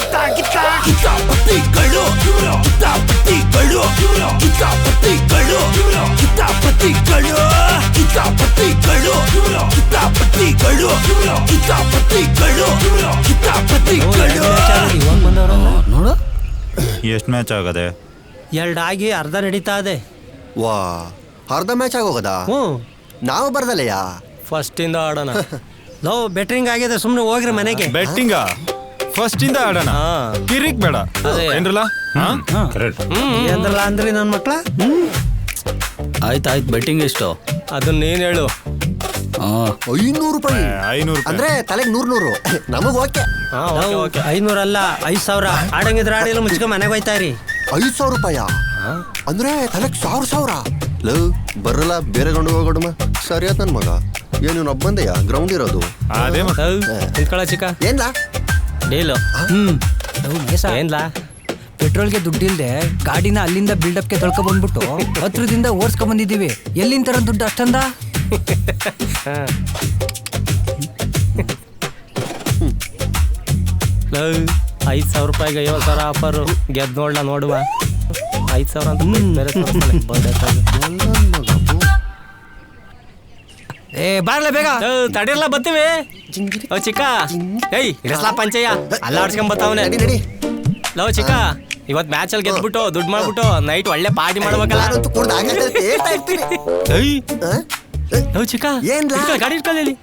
ಕಿತಾಪತಿಗಳು ಕಿತಾಪತಿಗಳು ಕಿತಾಪತಿಗಳು ಕಿತಾಪತಿಗಳು ಕಿತಾಪತಿಗಳು ಕಿತಾಪತಿಗಳು ಕಿತಾಪತಿಗಳು ಕಿತಾಪತಿಗಳು ನೋಡು ಎಷ್ಟು ಮ್ಯಾಚ್ ಆಗದೆ? 2 ಆಗಿ ಅರ್ಧ ನಡೀತಾ ಇದೆ. ವಾ, ಅರ್ಧ ಮ್ಯಾಚ್ ಆಗೋಗದ? ನಾವು ಬರ್ದಲ್ಲಯ್ಯ. ಫಸ್ಟ್ ಇಂದ ಆಡೋಣ. ಲೋ ಬೆಟ್ರಿಂಗ್ ಆಗಿದೆ, ಸುಮ್ನೆ ಹೋಗ್ರಿ ಮನೆಗೆ. ಬೆಟ್ಟಿಂಗ ಫಸ್ಟ್ ಇಂದ ಆಡೋಣ, ಕಿರಿಕ್ ಬೇಡ ಏನ್ರಲ್ಲ? ಏನ್ರಲ್ಲ ಅಂದ್ರಿ ನನ್ನ ಮಕ್ಳ? ಆಯ್ತಾಯ್ತು, ಬೆಟ್ಟಿಂಗ್ ಎಷ್ಟು? ಅದನ್ನ ನೀನ್ ಹೇಳು. 500 ರೂಪಾಯಿ. 500 ಅಂದ್ರೆ ತಲೆಗೆ 100 ನಮಗ್ ಓಕೆ. 500 ಅಲ್ಲ, 5000. ಆಡಂಗಿದ್ರೆ ಆಡಿಲ್ಲ, ಮುಚ್ಕೊಂಡ್ ಮನೆಗೆ ಹೋಯ್ತಾ ಇರಿ. 5,000 ರೂಪಾಯ ಅಂದ್ರೆ ತಲೆಗ್ 1,000. ಲವ್ ಬರಲ್ಲ, ಬೇರೆ ಗಂಡು ಹೋಗೋಣ. ಸರಿ ಆಯ್ತು ನನ್ ಮಗ. ಏನು ಒಬ್ಬಂದೆಯಾ ಗ್ರೌಂಡ್ ಇರೋದು? ಅದೇ ನಿಂತ್ಕೊಳ್ಳ ಚಿಕ್ಕ. ಏನ್ಲಾ ಡೀಲು? ಏನ್ಲಾ? ಪೆಟ್ರೋಲ್ಗೆ ದುಡ್ಡಿಲ್ದೆ ಗಾಡಿನ ಅಲ್ಲಿಂದ ಬಿಲ್ಡಪ್ಗೆ ತೊಳ್ಕೊ ಬಂದ್ಬಿಟ್ಟು ಹತ್ರದಿಂದ ಓಡಿಸ್ಕೊಂಡ್ ಬಂದಿದ್ದೀವಿ. ಎಲ್ಲಿಂದ ತರ ದುಡ್ಡು ಅಷ್ಟಂದ? 5,000 ರೂಪಾಯಿಗೆ 50,000 ಆಫರು. ಗೆದ್ದು ನೋಡ್ಲಾ, ನೋಡುವ. 5,000 ಅಂತ ಬೇರೆ ಬಾರ್ಲೆ ಬೇಗ. ತಡಿಯಲ್ಲ, ಬರ್ತೀವಿ. ಚಿಕ್ಕ ಏಯ್ ಇರಸ್ಲಾ ಪಂಚಯ್ಯ ಅಲ್ಲ ಆಡ್ಸ್ಕೊಂಡ್ ಬರ್ತಾವನೆ. ಲವ್ ಚಿಕ್ಕ, ಇವತ್ ಮ್ಯಾಚ್ ಅಲ್ಲಿ ಗೆದ್ಬಿಟ್ಟು ದುಡ್ಡು ಮಾಡ್ಬಿಟ್ಟು ನೈಟ್ ಒಳ್ಳೆ ಪಾರ್ಟಿ ಮಾಡ್ಬೇಕಲ್ಲ. ಲವ್ ಚಿಕ್ಕ, ಗಾಡಿ ಇಟ್ಕೊಳ್ಳಿ.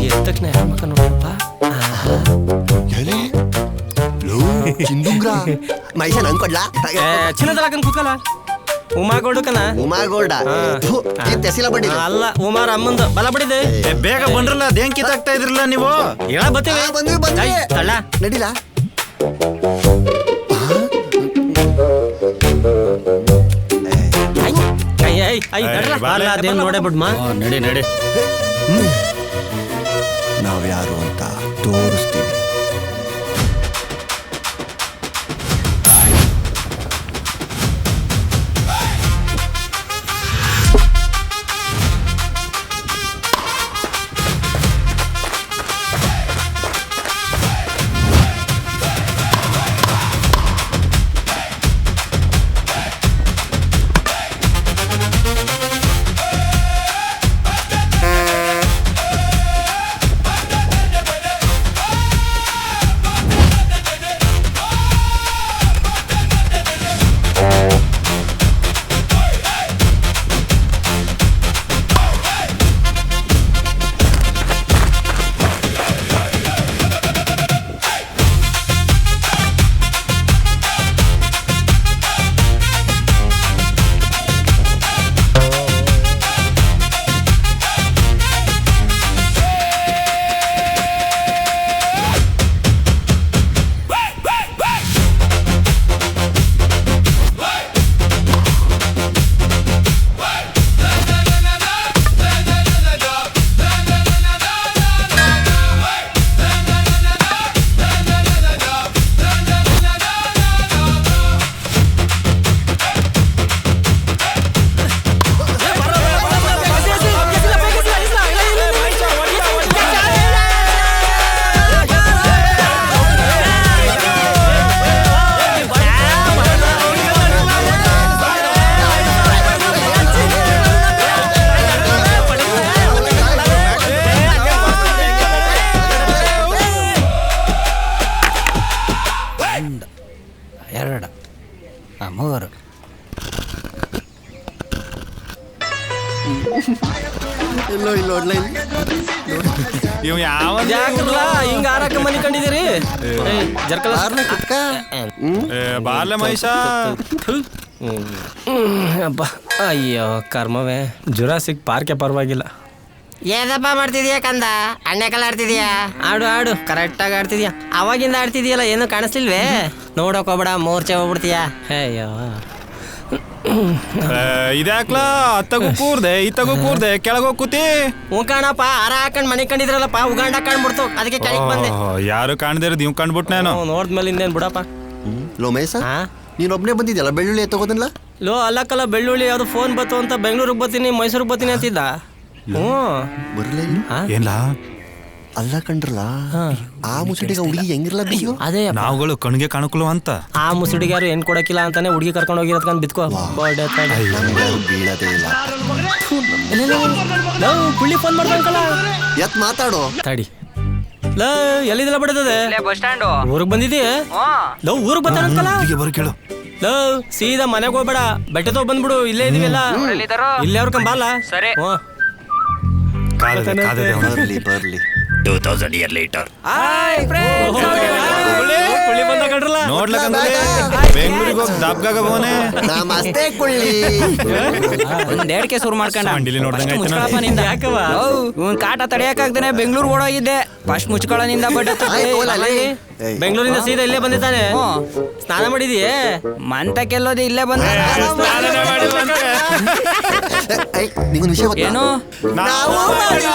ಎದ್ದ ತಕ್ಷಣ ಯಾರ ನೋಡಪ್ಪ. ಮೈಸ ನಂಗೆ ಕೊಡ್ಲಾ? ಚಿನ್ನದ ಕೂತ್ಕಲ್ಲ. ಉಮಾ ಗೋಲ್ಡ್ ಉಮಾ ಗೋಲ್ಡ ಬಡ್ಡಿ ಅಲ್ಲ, ಉಮಾರ ಅಮ್ಮಂದು ಬಲ ಬಡಿದೆ. ಬೇಗ ಬಂದ್ರಲ್ಲ, ಅದೇನ್ ಕಿತ್ತಾಗ್ತಾ ಇದ್ರಲ್ಲ ನೀವು? ಹೇಳ ಬರ್ತೀವಿ. ತಳ್ಳ ನಡಿಲ. ಅದೇನ್ ನೋಡೇ ಬಿಡ್ಮ. ನಡಿ ನಡಿ, ನಾವ್ಯಾರು ಅಂತ ತೋರಿಸ್ತೀವಿ. ಮೂವರು. ಇವ್ ಯಾವ ಹಿಂಗ ಆರಕ್ಕ ಮನಿ ಕಂಡಿದ್ದೀರಿ? ಬಾರ್ಲೆ ಮೈಸ. ಅಯ್ಯೋ ಕರ್ಮವೇ. ಜುರಾಸಿಕ್ ಪಾರ್ಕೆ ಪರವಾಗಿಲ್ಲ. ಏನಪ್ಪ ಮಾಡ್ತಿದ್ಯಾ ಕಂದ? ಅಣ್ಣೆಕಲ್ಲ ಆಡ್ತಿದ್ಯಾ? ಆಡು ಆಡು, ಕರೆಕ್ಟಾಗಿ ಆಡ್ತಿದ್ಯಾ. ಅವಾಗಿಂದ ಆಡ್ತಿದ್ಯಲ್ಲ, ಏನು ಕಾಣಿಸ್ಲಿಲ್ವೇ? ನೋಡಕ್ ಹೋಗ್ಬೇಡ, ಮೂರ್ಛೆ ಹೋಗ್ಬಿಡ್ತೀಯ. ಅಯ್ಯೋ ಇದ್ಯಾಕ್ಲಾ ಅತ್ತಗೂ ಕೂರ್ದೆ ಇತ್ತಗೂ ಕೂರ್ದೆ ಕೆಳಗೋಗ್ ಕೂತಿ. ಕಾಣಪ್ಪ, ಹಾರ ಹಾಕೊಂಡ್ ಮನೆ ಕಂಡಿದ್ರಲ್ಲಪ್ಪ, ಉಗಾಂಡ ಕಾಣ್ಬಿಡ್ತು, ಅದಕ್ಕೆ ಕೆಳಗೆ ಬಂದೆ. ಯಾರು ಕಾಣ್ದಿರ ನೀವು ಕಂಡ್ಬಿಟ್ ನಾನು ನೋಡ್ದ್ಮೇಲೆ ಇನ್ನೇನ್ ಬಿಡಪ್ಪ. ಲೋ ಮಹೇಶ, ನೀನ್ ಒಬ್ನೇ ಬಂದಿದ್ಯಲ್ಲ, ಬೆಳ್ಳುಳ್ಳಿ ಎತ್ತಗೋದಲ್ಲ? ಲೋ ಅಲ್ಲಕ್ಕಲ್ಲ, ಬೆಳ್ಳುಳ್ಳಿ ಯಾವ್ದು ಫೋನ್ ಬತ್ತು ಅಂತ ಬೆಂಗಳೂರಿಗೆ ಬರ್ತೀನಿ, ಮೈಸೂರಿಗೆ ಬರ್ತೀನಿ ಅಂತಿದ್ದ. ಏನ್ಲಾ ಅಲ್ಲ ಕಂಡ್ರಲ್ಲ ಆ ಮುಸುಡಿಗ ಹುಡುಗಿ ಹೆಂಗಿರ್ಲ ಬಿದ್ದು ಅದೇ ನಾವುಗಳು ಕಣ್ಗೆ ಕಾಣಕುಲು ಅಂತ ಆ ಮುಸುಡಿಗೆ ಯಾರು ಏನ್ ಕೊಡಕಿಲ್ಲ ಅಂತಾನೆ ಹುಡುಗಿ ಕರ್ಕೊಂಡು ಹೋಗಿರೋದ್ಕಂದ್ ಬಿತ್ಕೋ ನಮ್ಗ್ಯಾರು ಬೀಳದೇ ಇಲ್ಲ ಪುಳ್ಳಿ ಫೋನ್ ಮಾಡ್ಬೇಕಲ್ಲ ಎತ್ ಮಾತಾಡು ತಡಿ ಲೋ ಎಲ್ಲಿದೆಲ್ಲ ಬಿಡತದೆ ಬಸ್ ಸ್ಟ್ಯಾಂಡ್ ಊರಿಗೆ ಬಂದಿದ್ದೀಯ ಲೋ ಊರಿಗೆ ಬರ್ತಾನಂತಲ್ಲ ಬರೋ ಕೇಳು ಲೋ ಸೀದಾ ಮನೆಗೆ ಹೋಗ್ಬೇಡ ಬೆಟ್ಟ ತಗೋ ಬಂದ್ಬಿಡು ಇಲ್ಲೇ ಇದೀವಲ್ಲ ಇಲ್ಲೇ ಅವ್ರ ಕಂಬಲ್ಲ ಸರಿ. ಕಾದದೆ ಬರ್ಲಿ ಬರ್ಲಿ 2000 years later. ಪುಳ್ಳಿ ಬಂದ ಕಣ್ರಲ್ಲ ನೋಡ್ಲಕ್ಕಂದ್ರೆ ಬೆಂಗಳೂರಿಗೆ ಹೋಗಿ ದಾಬ್ಗಾಗ ಬೋನೆ ನಮಸ್ತೆ ಕುಳ್ಳಿ ಒಂದೇಡ್ಕೆ ಶುರು ಮಾಡ್ಕೊಂಡ ಮಂಡಿಲಿ ನೋಡ್ದಂಗೆ ಆಯ್ತು ಮುಚ್ಕೊಳಪ್ಪ ನಿಂದ ಯಾಕವ ಇವನ್ ಕಾಟ ತಡೆಯಕ್ಕಾಗ್ದೇನೆ ಬೆಂಗಳೂರು ಓಡೋಗಿದ್ದೆ ಫಸ್ಟ್ ಮುಚ್ಕೊಳ್ಳೋನಿಂದ ಬೆಂಗಳೂರಿಂದ ಸೀದಾ ಇಲ್ಲೇ ಬಂದಿದ್ದಾನೆ ಸ್ನಾನ ಮಾಡಿದೀಯೇ ಮಂತಕ್ಕೆಲ್ಲೋದು ಇಲ್ಲೇ ಬಂದ ನಿಂಗೊಂದು ವಿಷಯ ಗೊತ್ತಾ? ಏನು ನಾವು ಮಾಡಿಲ್ಲ.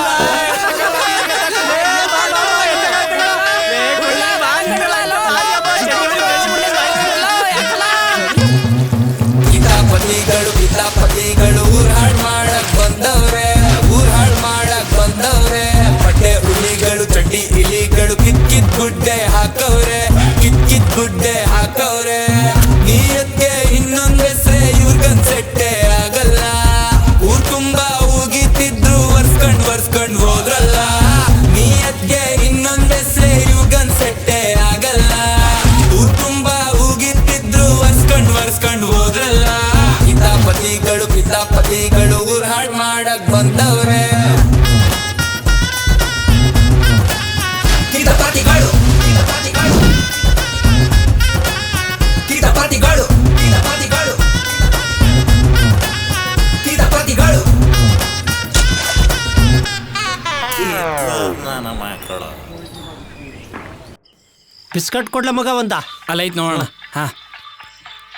ಕಿತಾಪತಿಗಳು ಊರ್ ಹಾಳ್ ಮಾಡಕ್ ಬಂದವ್ರೆ ಪಟ್ಟೆ ಹುಲಿಗಳು ಚಡ್ಡಿ ಇಲಿಗಳು ಕಿತ್ ಗುಡ್ಡೆ ಹಾಕವ್ರೆ ನೀಯತ್ಗೆ ಇನ್ನೊಂದ್ ಹೆಸ್ರೆ ಇವ್ರ್ಗನ್ ಸೆಟ್ಟೆ ಆಗಲ್ಲ ಊರ್ ತುಂಬಾ ಹೋಗಿತಿದ್ರು ವರ್ಸ್ಕೊಂಡ್ ಹೋದ್ರಲ್ಲ ನೀಯತ್ಗೆ ಇನ್ನೊಂದ್ ಹೆಸ್ರೆ ಇವ್ರ್ಗನ್ ಸೆಟ್ಟೆ ಆಗಲ್ಲ ಊರ್ ತುಂಬಾ ಹೋಗಿತಿದ್ರು ವರ್ಸ್ಕೊಂಡ್ ಹೋದ್ರಲ್ಲ ಕಿತಾಪತಿಗಳು ಊರ್ ಹಾಳ್ ಮಾಡಕ್ ಬಂದವ್ರೆ ಕಿತಾಪತಿಗಳು ಬಿಸ್ಕಟ್ ಕೊಡ್ಲ ಮಗ ಒಂದ ಅಲ್ಲ ಐತ್ ನೋಡೋಣ ಹಾ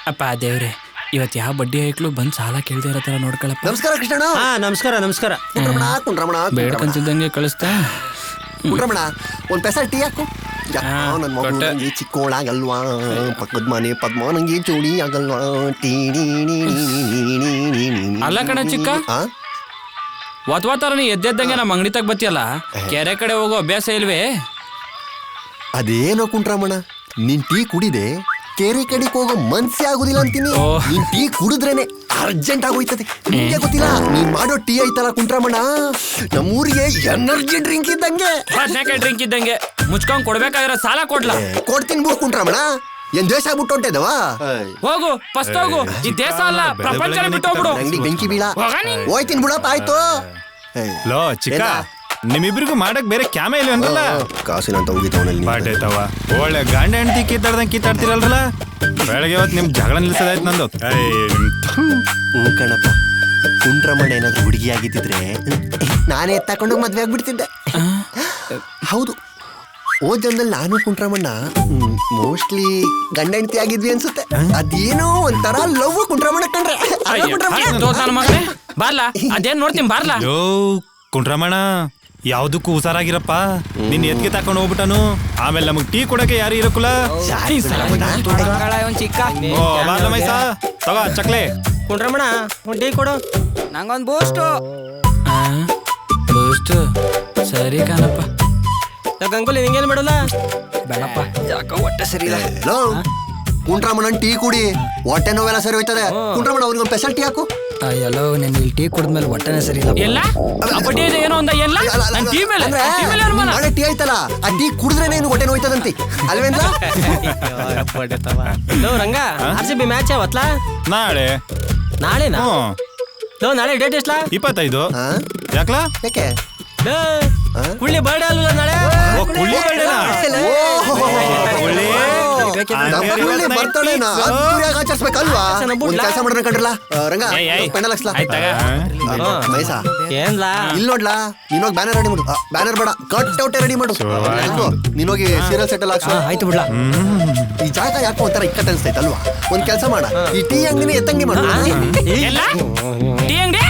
ಅಪ್ಪ ದೇವ್ರೆ ಇವತ್ತು ಯಾವ ಬಡ್ಡಿ ಐಕ್ಳು ಬಂದ್ ಸಾಲ ಕೇಳ್ದೆ ಇರೋ ತರ ನೋಡ್ಕೊಳಪ್ಪ ನಮಸ್ಕಾರ ಕೃಷ್ಣಣ್ಣ. ಹಾ ನಮಸ್ಕಾರ ಕುಂಡ್ರಮಣ ಬೇಡ್ಕಂತಿದ್ದಂಗೆ ಕಳಿಸ್ತಾ ಕುಂಡ್ರಮಣ ಒಂದ್ ಪೆಸಲ್ ಟೀ ಹಾಕು ನನ್ ಮಗು ಕೊಟ್ಟೆ. ನಂಗೆ ಚಿಕ್ಕೋಳಾಗಲ್ವಾ ಪಕ್ಕದ ಮನೆ ಪದ್ಮ ನಂಗೆ ಜೋಡಿ ಆಗಲ್ವಾ ಟೀ ಅಲ್ಲ ಕಣ ಚಿಕ್ಕ ವಾತಾವರಣ ನೀ ಎದ್ದೆದ್ದಂಗೆ ನಮ್ಮ ಅಂಗಡಿ ತಗ ಬತ್ತಿಯಲ್ಲ ಕೆರೆ ಕಡೆ ಹೋಗೋ ಅಭ್ಯಾಸ ಇಲ್ವೇ ಅದೇನೋ ಕುಂಟ್ರಮಣ ನೀನ್ ಟೀ ಕುಡಿದೆ ಕೆರೆ ಕಡೆಗೆ ಹೋಗೋ ಮನ್ಸೇ ಆಗುದಿಲ್ಲ ಅಂತೀನಿ ನೀನ್ ಟೀ ಕುಡಿದ್ರೇನೆ ಅರ್ಜೆಂಟ್ ಆಗೋಯ್ತದೆ ನಿಮ್ಗೆ ಗೊತ್ತಿಲ್ಲ ನೀನ್ ಮಾಡೋ ಟೀ ಐತಲ್ಲ ಕುಂಟ್ರಮಣ ನಮ್ಮೂರಿಗೆ ಎನರ್ಜಿ ಡ್ರಿಂಕ್ ಇದ್ದಂಗೆ ಬದ್ನೇಕಾಯಿ ಡ್ರಿಂಕ್ ಇದ್ದಂಗೆ ಮುಚ್ಕೊಂಡ್ ಕೊಡ್ಬೇಕಾಗಿರೋ ಸಾಲ ಕೊಡ್ಲಾ ಕೊಡ್ತೀನಿ ಬಿಡು ಕುಂಟ್ರಮಣ ಏನ್ ದೇಶ ಬಿಟ್ಟು ಹೊಂಟಿದವಾ ಹೋಗು ಫಸ್ಟ್ ಹೋಗು ಈ ದೇಶ ಅಲ್ಲ ಪ್ರಪಂಚನೇ ಬಿಟ್ಟು ಹೋಗ್ಬಿಡು ಅಂಗಡಿ ಬೆಂಕಿ ಬೀಳ ಹೋಗ ನೀನ್. ಹೋಯ್ತೀನಿ ಬಿಡಪ್ಪ ಆಯ್ತು ಲೋ ಚಿಕ್ಕ ನಿಮ್ಮಿಬ್ರಿಗೂ ಮಾಡಕ್ ಬೇರೆ ಕ್ಯಾಮೆ ಇಲ್ಲ ಅಂದ್ರಲ್ಲ ಕಾಸಿನಂತ ಹೋಗಿದ್ದವನಲ್ಲಿ ಬಾಟೈತವ ಒಳ್ಳೆ ಗಂಡ ಹೆಂಡತಿ ಕಿತ್ತಾಡ್ತಿರಲ್ರಲ್ಲ ಬೆಳಗ್ಗೆ ಹೊತ್ತು ನಿಮ್ ಜಗಳ ನಿಲ್ಸದಾಯ್ತು ನಂದು ಕಣಪ್ಪ ಕುಂಟ್ರಮಣ ಏನಾದ್ರು ಹುಡುಗಿ ಆಗಿದ್ದಿದ್ರೆ ನಾನೇ ಎತ್ತಾಕೊಂಡೋಗಿ ಮದ್ವೆ ಆಗ್ಬಿಡ್ತಿದ್ದೆ ಹೌದು ಓ ಜನ್ದಲ್ಲಿ ನಾನು ಕುಂಟ್ರಮಣ್ಣ ಮೋಸ್ಟ್ಲಿ ಗಂಡ ಹೆಂಡತಿ ಆಗಿದ್ವಿ ಅನ್ಸುತ್ತೆ ಅದೇನೋ ಒಂಥರ ಲವ್ ಕುಂಟ್ರಮಣ್ಣ ಕಂಡ್ರೆ ನನ್ನ ಮಗನೇ ಬಾರ್ಲಾ ಅದೇನ್ ನೋಡ್ತೀನಿ ಬಾರ್ಲಾ ಯೋ ಕುಂಟ್ರಮಣ ಯಾವ್ದಕ್ಕೂ ಹುಷಾರಾಗಿರಪ್ಪ ನಿನ್ ಎತ್ಗೆ ತಕೊಂಡು ಹೋಗ್ಬಿಟ್ಟನು ಆಮೇಲೆ ನಮಗ್ ಟೀ ಕೊಡಕ್ಕೆ ಯಾರು ಇರಕ್ಕಲ್ಲ ಚಿಕ್ಕ ಓ ಬಾರ್ಲ ಮೈಸಾ ತಗೋ ಚಕ್ಲೆ ಕುಂಡ್ರಮಣ ಒಂದ್ ಟೀ ಕೊಡು ನಂಗೊಂದ್ ಬೂಸ್ಟ್ ಬೂಸ್ಟ್ ಸರಿ ಕಾಣಪ್ಪ ಗಂಗುಲಿ ನಿಂಗೇನು ಬಿಡಲ್ಲ ಬೇಡಪ್ಪ ಯಾಕೋ ಹೊಟ್ಟೆ ಸರಿ ಇಲ್ಲ ಕುಂಟ್ರಮಣ್ಣನ್ ಟೀ ಕುಡಿ ಹೊಟ್ಟೆ ನೋವೆಲ್ಲ ಸರಿ ಹೋಯ್ತದೆ ಕುಂಟ್ರಮಣ್ಣ ಅವ್ರಿಗೆ ಒಂದು ಸ್ಪೆಷಲ್ ಟೀ ಹಾಕು ಎಲ್ಲೋ ನೀನು ಇಲ್ಲಿ ಟೀ ಕುಡಿದ್ಮೇಲೆ ಹೊಟ್ಟೆನೇ ಸರಿ ಇಲ್ಲ ಎಲ್ಲ ಬಡ್ಡಿ ಇದೆ ಏನೋ ಒಂದ ಎಲ್ಲ ನನ್ ಟೀ ಮೇಲೆ ಅನುಮಾನ ನಾಳೆ ಟೀ ಆಯ್ತಲ್ಲ ಆ ಟೀ ಕುಡಿದ್ರೆ ಏನು ಹೊಟ್ಟೆ ನೋಯ್ತದಂತಿ ಅಲ್ವೇಂದ್ರ ಲೋ ರಂಗ RCB ಮ್ಯಾಚ್ ಯಾವತ್ಲಾ ನಾಳೆನಾ ಲೋ ನಾಳೆ ಡೇಟ್ ಎಷ್ಟಲಾ 25 ಯಾಕ್ಲಾ ಯಾಕೆ ಕುಳ್ಳಿ ಬರ್ಡೇ ಅಲ್ವಲ್ಲ ನಾಳೆ ಓ ಕುಳ್ಳಿ ಬರ್ಡೇನಾ ಬರ್ತಡೇನಾ ಅದ್ದೂರಿಯಾಗಿ ಆಚರಿಸ್ಬೇಕಲ್ವಾ ಒಂದ್ ಕೆಲಸ ಮಾಡೋಣ ಕಂಡ್ರಲ್ಲ ರಂಗ ಪೆಂಡಲ್ ಹಾಕ್ಸ್ಲಾ ಮೈಸಾ ಏನ್ಲಾ ಇಲ್ಲಿ ನೋಡ್ಲಾ ನೀನೋಗಿ ಬ್ಯಾನರ್ ರೆಡಿ ಮಾಡು ಬ್ಯಾನರ್ ಬೇಡ ಕಟ್ ಔಟೇ ರೆಡಿ ಮಾಡು ನೀನೋಗಿ ಸೀರಿಯಲ್ ಸೆಟಲ್ ಹಾಕ್ಸು ಆಯ್ತು ಬಿಡ್ಲಾ ಈ ಜಾಗ ಯಾಕೋ ಒಂಥರ ಇಕ್ಕಟ್ಟು ಅನ್ಸ್ತೈತಲ್ವಾ ಒಂದ್ ಕೆಲಸ ಮಾಡ ಈ ಟೀ ಅಂಗಡಿನ ಎತ್ತಂಗಿ ಮಾಡು ಎಲ್ಲ ಟೀ ಅಂಗಡಿ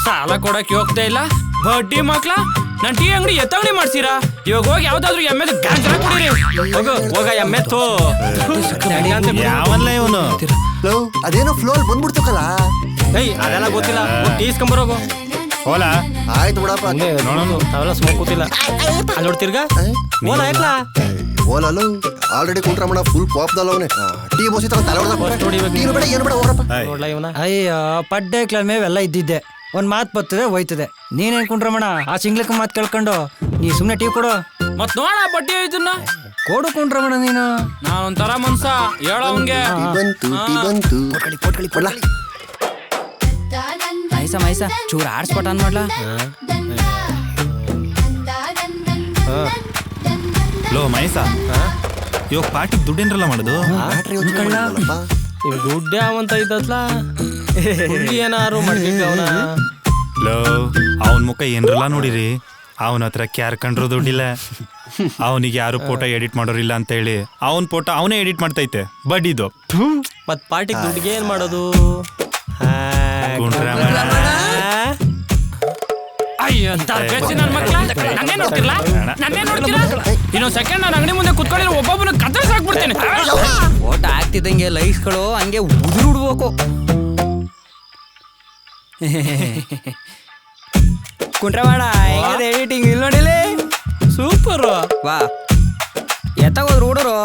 ಸಾಲ ಕೊಡಕ್ಕೆ ಹೋಗ್ತಾ ಇಲ್ಲ ಬಡ್ಡಿ ಮಕ್ಳ ನಾನ್ ಟೀ ಅಂಗಡಿ ಎತ್ತಂಗಡಿ ಮಾಡ್ತೀರಾ ಇವಾಗ ಹೋಗಿ ಯಾವ್ದಾದ್ರು ಎಮ್ಮೆ ಗಾಂಜರ ಕುಡೀರಿ ಹೋಗ ಎಮ್ಮೆ ತೋ ಯಾವನ್ಲ ಇವನು ಅದೇನೋ ಫ್ಲೋ ಅಲ್ಲಿ ಬಂದ್ಬಿಡ್ತಕ್ಕಲ್ಲ ಅದೆಲ್ಲ ಗೊತ್ತಿಲ್ಲ ಟೀ ಇಸ್ಕೊಂಬರೋಗು ಹೋಲಾ ಆಯ್ತು ಬಿಡಪ್ಪ. ನಾವೆಲ್ಲ ಸ್ಮೋಕ್ ಕೂತಿಲ್ಲ ಅಲ್ಲಿ ನೋಡ್ತಿರ್ಗ ಓಲ ಯಾಕ್ಲಾ ಓಲಲ್ಲ ಆಲ್ರೆಡಿ ಕುಂಟ್ರಮಣ ಫುಲ್ ಕೋಪದಲ್ಲ ಅವನೇ. ಟೀ ಬೋಸಿ ತಗೊಂಡು ತಲೆ ಹೊಡೆದ ಏನು ಬೇಡ ಏನು ಬೇಡ ಹೋಗ್ರಪ್ಪ. ನೋಡ್ಲಾ ಇವನ ಅಯ್ಯೋ ಪಡ್ಡೆ ಮೇವೆಲ್ಲ ಇದ್ದಿದ್ದೆ ಒಂದ್ ಮಾತು ಬರ್ತದೆ ಹೋಯ್ತದೆ. ನೀನೇನ್ ಕುಂಡ್ರಮಣ ಆ ಸಿಂಗ್ಲಕ್ಕ ಮಾತು ಕೇಳ್ಕೊಂಡು ನೀ ಸುಮ್ನೆ ಟೀ ಕೊಡು. ಮತ್ ನೋಡ ಬಡ್ಡಿ ಇದನ್ನ ಕೊಡು ಕುಂಡ್ರಮಣ ನೀನು. ನಾನ್ ಒಂಥರ ಮನ್ಸ ಹೇಳೋಂಗೆ ಟೀ ಬಂತು ಕೊಡ್ಲಾ. ಮೈಸ ಚೂರು ಆಡ್ಸ್ಪಟ್ ಅನ್ ಮಾಡ್ಲಾ. ಲೋ ಮಹೇಶ ಇವಾಗ ಪಾರ್ಟಿಗೆ ದುಡ್ಡೇನ್ರಲ್ಲ ಮಾಡೋದು. ಬ್ಯಾಟ್ರಿ ಹೊಚ್ಕೊಳ್ಳಪ್ಪ. ಇವ್ ದುಡ್ಡೇ ಅವಂತ ಇದ್ದತ್ಲ ಏನಾರು ಮಾಡ್ಬೇಕು ಅವನ. ಲೋ ಅವನ ಮುಖ ಏನ್ರಲ್ಲ ನೋಡಿರಿ. ಅವನ ಹತ್ರ ಕ್ಯಾರ್ ಕಂಡ್ರು ದುಡ್ಡಿಲ್ಲ. ಅವನಿಗೆ ಯಾರು ಫೋಟೋ ಎಡಿಟ್ ಮಾಡೋರಿಲ್ಲ ಅಂತ ಹೇಳಿ ಅವನ್ ಫೋಟೋ ಅವನೇ ಎಡಿಟ್ ಮಾಡ್ತೈತೆ ಬಡ್ಡಿದು. ಮತ್ ಪಾರ್ಟಿಗೆ ದುಡ್ಡಿಗೆ ಏನ್ ಮಾಡೋದು? ಅಯ್ಯೋ ನನ್ ಮಕ್ಳ ನನ್ನೇ ನೋಡ್ತಿರ್ಲ ನನ್ನೇ ನೋಡ್ತಿರ. ಇನ್ನೊಂದ್ ಸೆಕೆಂಡ್ ನಾನು ಅಂಗಡಿ ಮುಂದೆ ಕುತ್ಕೊಳ್ಳಿ ಒಬ್ಬೊಬ್ಬನ ಕತ್ತರಿಸಿ ಹಾಕ್ಬಿಡ್ತೀನಿ. ಫೋಟೋ ಹಾಕ್ತಿದ್ದಂಗೆ ಲೈಕ್ಸ್ಗಳು ಹಂಗೆ ಉದುರುಡ್ಬೇಕು. ಕುಂಟ್ರಮಾಡ ಹೆಂಗದೆ ಎಡಿಟಿಂಗ್ ಇಲ್ಲಿ ನೋಡಿಲಿ ಸೂಪರ್. ವಾ ಎತ್ತಾಗೋದ್ರು ಹುಡುಗರು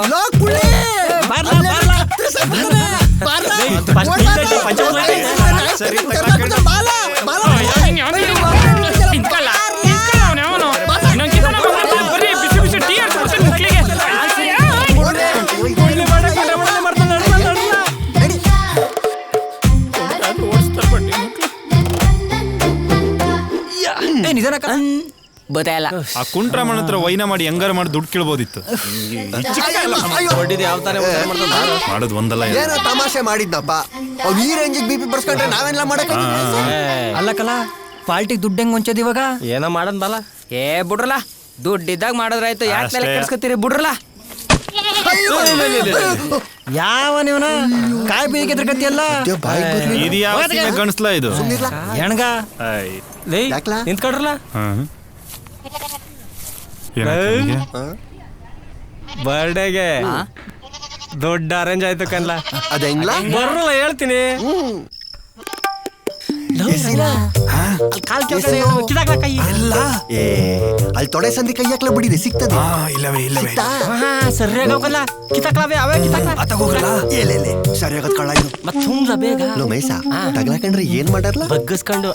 ಬಿಸಿ ಬಿಸಿ ಟೀ ಹಚ್ಚಿಡ್ತೀನಿ ಮಕ್ಕಳಿಗೆ. ಬತ್ತಾಯಲ್ಲ ಆ ಕುಂಟ್ರಮಣ ಹತ್ರ ವೈನ ಮಾಡಿ ಹೆಂಗಾರ ಮಾಡಿ ದುಡ್ಡು ಕೇಳ್ಬೋದಿತ್ತು. ಹೊಡಿದ್ ಯಾವ ತರ ಮಾಡೋದು ಒಂದಲ್ಲ ಏನೋ ತಮಾಷೆ ಮಾಡಿದ್ನಪ್ಪ. ಅವ್ನು ಈ ರೇಂಜಿಗೆ ಬಿಪಿ ಬರ್ಸ್ಕೊಂಡ್ರೆ ನಾವೆಲ್ಲ ಮಾಡಕ್ ಅಲ್ಲಕಲ್ಲ ಪಾರ್ಟಿಗೆ ದುಡ್ಡು ಹೆಂಗ್ ಹೊಂಚೋದು ಇವಾಗ? ಏನೋ ಮಾಡನ್ ಬಲ. ಏ ಬಿಡ್ರಲ್ಲ ದುಡ್ಡಿದ್ದಾಗ ಮಾಡಿದ್ರಾಯ್ತು. ಯಾಕೆ ತಲೆ ಕೆಡ್ಸ್ಕೊತೀರಿ ಬಿಡ್ರಲ್ಲ. ಯಾವ ನೀವನ ಕಾಯಿ ಬೀಗೆ ಎದ್ರಗತಿಯಲ್ಲ ಇದು ಯಾವ ಗಣಸ್ಲಾ ಇದು ಹೆಣ್ಗ ನಿಂತ್ಕೊಡ್ರಲ್ಲ. ಬರ್ಡೇಗೆ ದೊಡ್ಡ ಅರೇಂಜ್ ಆಯ್ತು ಕನ್ಲ. ಅದ ಹೆಂಗ್ಲಾ ಬರಲ್ಲ ಹೇಳ್ತೀನಿ. ಅಲ್ಲಿ ತೊಡೆ ಸಂದಿ ಕೈ ಹಾಕ್ಲ ಬಿಡಿದೆ ಸಿಗ್ತದೆ. ಸರಿಯಾಗಲ್ಲ ಕಿತಾಕ್ಲಾವೆ ಅವೇ ಕಿತಾಕ್ಲ ಸರಿಯಾಗತ್ ಕಳ್ಳ ಇದು. ಮತ್ ತುಂಬ ಬೇಗ ಲೋ ಮೈಸಾ ತಗ್ಲಾಕಂಡ್ರೆ ಏನ್ ಮಾಡಾರ್ಲ ಬಗ್ಗಸ್ಕೊಂಡು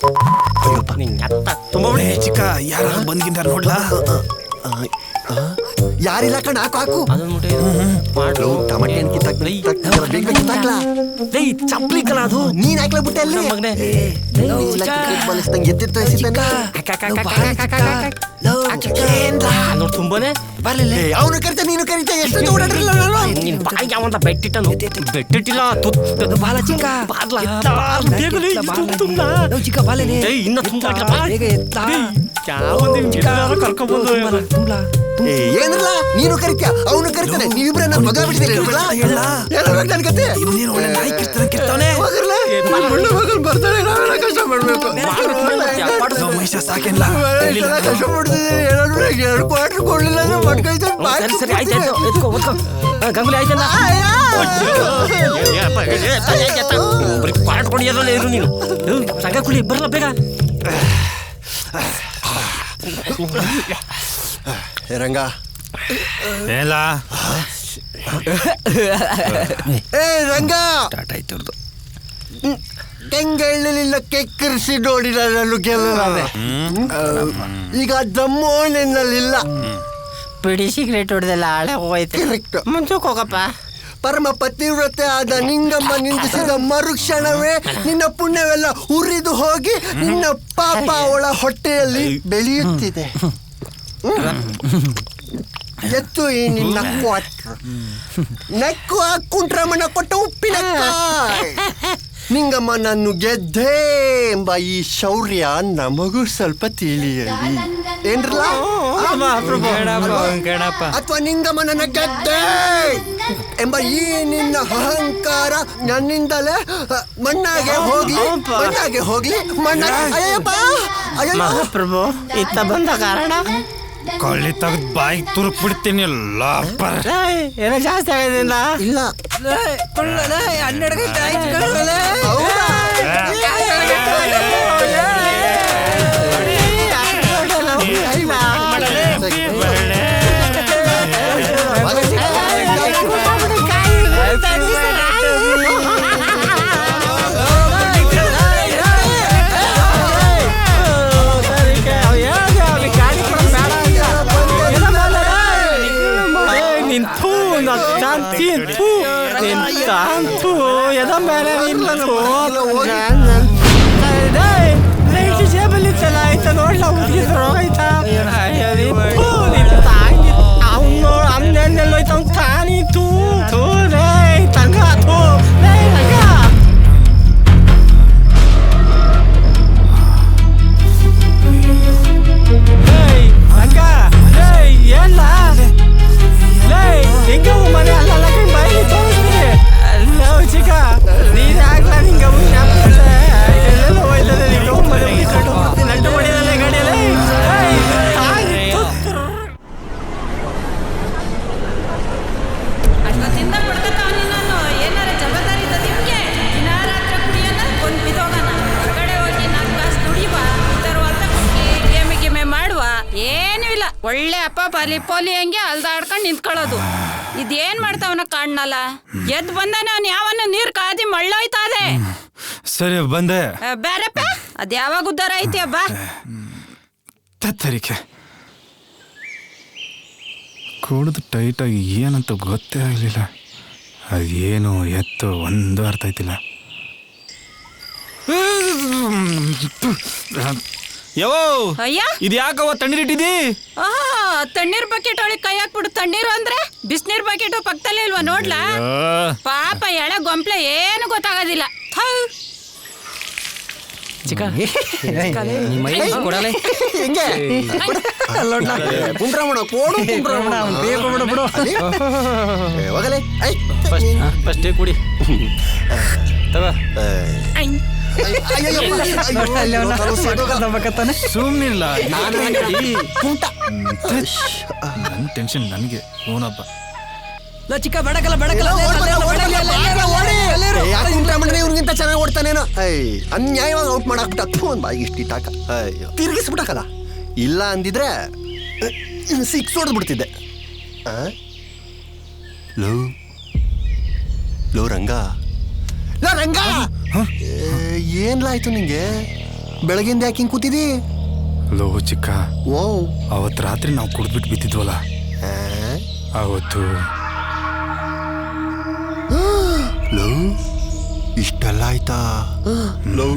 ನಿಂಗೆ ಅತ್ತ ತುಂಬ ಚಿಕ್ಕ ಯಾರು ಬಂದ್ಗಿಂದಾರ ನೋಡ್ಲಾ. ಯಾರಿಲ್ಲ ಕಣ್ ಹಾಕು ಹಾಕು. ಅದೊಂದು ಮುಟ್ಟೆ ಟಮಾಟೆ ಹಣ್ಣು ಕಿತ್ತಾಕ್ಲಾ ಚಪ್ಪಲಿ ಕಲ ಅದು. ನೀನ್ ಹಾಕ್ಲ ಬಿಟ್ಟೆ ಅಲ್ಲಿ ಮಗನೇ ಬಲಿಸ್ದಂಗೆ ಎತ್ತಿತ್ತು ನೋಡಿ ತುಂಬಾನೇ ಅವನು ಕರಿತ ನೀನು ಕರಿತ ಎಷ್ಟು ಓಡಾಡ್ರಲ್ಲ ನಿನ್ ಬಾಯಿಗೆ ಯಾವಂತ ಬೆಟ್ಟಿಟ್ಟನು ಬೆಟ್ಟಿಟ್ಟಿಲ್ಲ ಬಾಲ ಚಿಕ್ಕ ಚಿಕ್ಕ ಬಾಲೇನೆ ಇನ್ನ ತುಂಬ ಕರ್ಕೊಂಡ್ಬಂದು ಏನಿಲ್ಲ ನೀನು ಕರಿತ್ಯಾ ಅವನು ಕರಿತಾನೆ ನೀವಿಬ್ರೆ ನನ್ನ ಮಗ ಬಿಡ್ತೀರಿ ನನ್ ಕತೆ ಬರ್ತಾನೆ ನಾವೆಲ್ಲ ಕಷ್ಟ ಮಾಡ್ಬೇಕು ಸಾಕೆಲ್ಲ ಕಷ್ಟ ಮಾಡ್ತಿದ್ದೀನಿ. 2 ಕ್ವಾರ್ಟರ್ ಕೊಡ್ಲಿಲ್ಲ ಸರಿ ಆಯ್ತು ಗಂಗುಲಿ ಆಯ್ತಲ್ಲ ಕ್ವಾರ್ಟರ್ ಕೊಡಿಯೋದ್ರಲ್ಲ ಇರು ನೀನು ಸಂಘ ಕುಳಿ ಬರಲ್ಲ ಬೇಗ. ರಂಗ ಏನಿಲ್ಲ ರಂಗ ಸ್ಟಾರ್ಟ್ ಆಯ್ತು ಕೆಂಗಳ್ಳಿಲ್ಲ ಕೆಕ್ಕರಿಸಿ ನೋಡಿಲ್ಲ ನಾನು ಕೆಲವೇ ಈಗ ದಮ್ಮೋಣಿನಲ್ಲಿಲ್ಲ. ಬಿಡಿ ಸಿಗರೇಟ್ ಹೊಡೆದೆಲ್ಲ ಹಳೆ ಹೋಯ್ತು. ಕರೆಕ್ಟ್ ಮುಂಚೆಗೆ ಹೋಗಪ್ಪ. ಪರಮ ಪತಿವ್ರತೆ ಆದ ನಿಂಗಮ್ಮ ನಿಂದಿಸಿದ ಮರುಕ್ಷಣವೇ ನಿನ್ನ ಪುಣ್ಯವೆಲ್ಲ ಉರಿದು ಹೋಗಿ ನಿನ್ನ ಪಾಪ ಅವಳ ಹೊಟ್ಟೆಯಲ್ಲಿ ಬೆಳೆಯುತ್ತಿದೆ. ಎತ್ತು ಈ ನಿನ್ನ ಕ್ವಾಟ್ರ್ ನೆಕ್ಕು ಕುಂಟ್ರಮಣ ಕೊಟ್ಟ ಉಪ್ಪಿನಕಾಯಿ. ನಿಂಗಮ್ಮ ನಾನು ಗೆದ್ದೆ ಎಂಬ ಈ ಶೌರ್ಯ ನಮಗೂ ಸ್ವಲ್ಪ ತಿಳಿಯಲಿ ಏನ್ರಲ್ಲ. ಅಥವಾ ನಿಂಗಮ್ಮ ನನ್ನ ಗೆದ್ದೆ ಎಂಬ ಈ ನಿನ್ನ ಅಹಂಕಾರ ನನ್ನಿಂದಲೇ ಮಣ್ಣಾಗೆ ಹೋಗ್ಲಿ ಅಯ್ಯಪ್ಪ ಅಯ್ಯಪ್ಪ ಪ್ರಭು ಇತ್ತ ಬಂದ ಕಾರಣ ಕೊಳ್ಳಿ ತೆಗೆದು ಬಾಯಿ ತುರುಕ್ ಬಿಡ್ತೀನಿ. ಏನೋ ಜಾಸ್ತಿ ಆಗೋದ್ರಿಂದ ಇಲ್ಲ 12 ಗಂಟೆ ಆಯ್ತು. ಒಳ್ಳೆ ಅಪ್ಪ ಪಲಿ ಪೋಲಿ ಹಂಗೆ ಅಲ್ದಾಡ್ಕೊಂಡು ನಿಂತ್ಕೊಳ್ಳೋದು. ಇದೇನ್ ಮಾಡ್ತಾವನ ಕಾಣಲ್ಲ. ಎದ್ ಬಂದಾನೆ ಅವ್ನು ಯಾವನ್ನ ನೀರ್ ಕಾದಿ ಮಳ್ಳೋಯ್ತಾದೆ. ಸರಿ ಬಂದೆ. ಬೇರೆಪ್ಪ ಅದ್ ಯಾವಾಗ ಉದ್ದಾರ ಐತಿ ಹಬ್ಬ. ತತ್ತರಿಕೆ ಕುಡಿದು ಟೈಟಾಗಿ ಏನಂತ ಗೊತ್ತೇ ಆಗಲಿಲ್ಲ. ಅದೇನು ಎತ್ತು ಒಂದು ಅರ್ಥ ಆಯ್ತಿಲ್ಲ. ಯಾವೋ ಇದು ಯಾಕವ ತಣ್ಣೀರಿಟ್ಟಿದ್ದಿ? ತಣ್ಣೀರ್ ಬಕೆಟ್ ಒಳಗೆ ಕೈ ಹಾಕ್ಬಿಡು. ತಣ್ಣೀರು ಅಂದ್ರೆ ಬಿಸಿನೀರ್ ಬಕೆಟ್ ಪಕ್ಕದಲ್ಲೇ ಇಲ್ವಾ ನೋಡ್ಲಾ? ಪಾಪ ಎಳೆ ಗೊಂಪ್ಲೆ ಏನು ಗೊತ್ತಾಗೋದಿಲ್ಲ. ಫಸ್ಟ್ ಕುಡಿ ತಗೋ. ಸುಮ್ಮನಿಲ್ಲ ನನ್ನ ಟೆನ್ಷನ್ ನನಗೆ ಓನಪ್ಪ. ಚಿಕ್ಕ ಬಡಕಲ್ಲ ಬಡಕಲ್ಲ ಇವ್ರಿಗಿಂತ ಚೆನ್ನಾಗಿ ಓಡ್ತಾನೇನೋ. ಅನ್ಯಾಯವಾಗಿ ಔಟ್ ಮಾಡಾಕ್ಬಿಟ್ಟ. ಒಂದು ಬಾಯಿಗೆ ಇಷ್ಟಿಟ್ಟಾಕ ತಿರುಗಿಸ್ಬಿಟ್ಟಕಲ್ಲ. ಇಲ್ಲ ಅಂದಿದ್ರೆ 6 ಹೊಡೆದ್ಬಿಡ್ತಿದ್ದೆ. ಲೋ ರಂಗ, ರಂಗ ಏನ್ಲಾಯ್ತು ನಿಂಗೆ? ಬೆಳಗಿಂದ ಯಾಕೆ ಹಿಂಗ್ ಕೂತಿದಿ? ಲೋ ಚಿಕ್ಕ, ಓ ಅವತ್ತು ರಾತ್ರಿ ನಾವು ಕುಡ್ದ್ಬಿಟ್ಟು ಬಿತ್ತಿದ್ವಲ್ಲ, ಅವತ್ತು ಲೋ ಇಷ್ಟೆಲ್ಲ ಆಯ್ತಾ? ಲೋ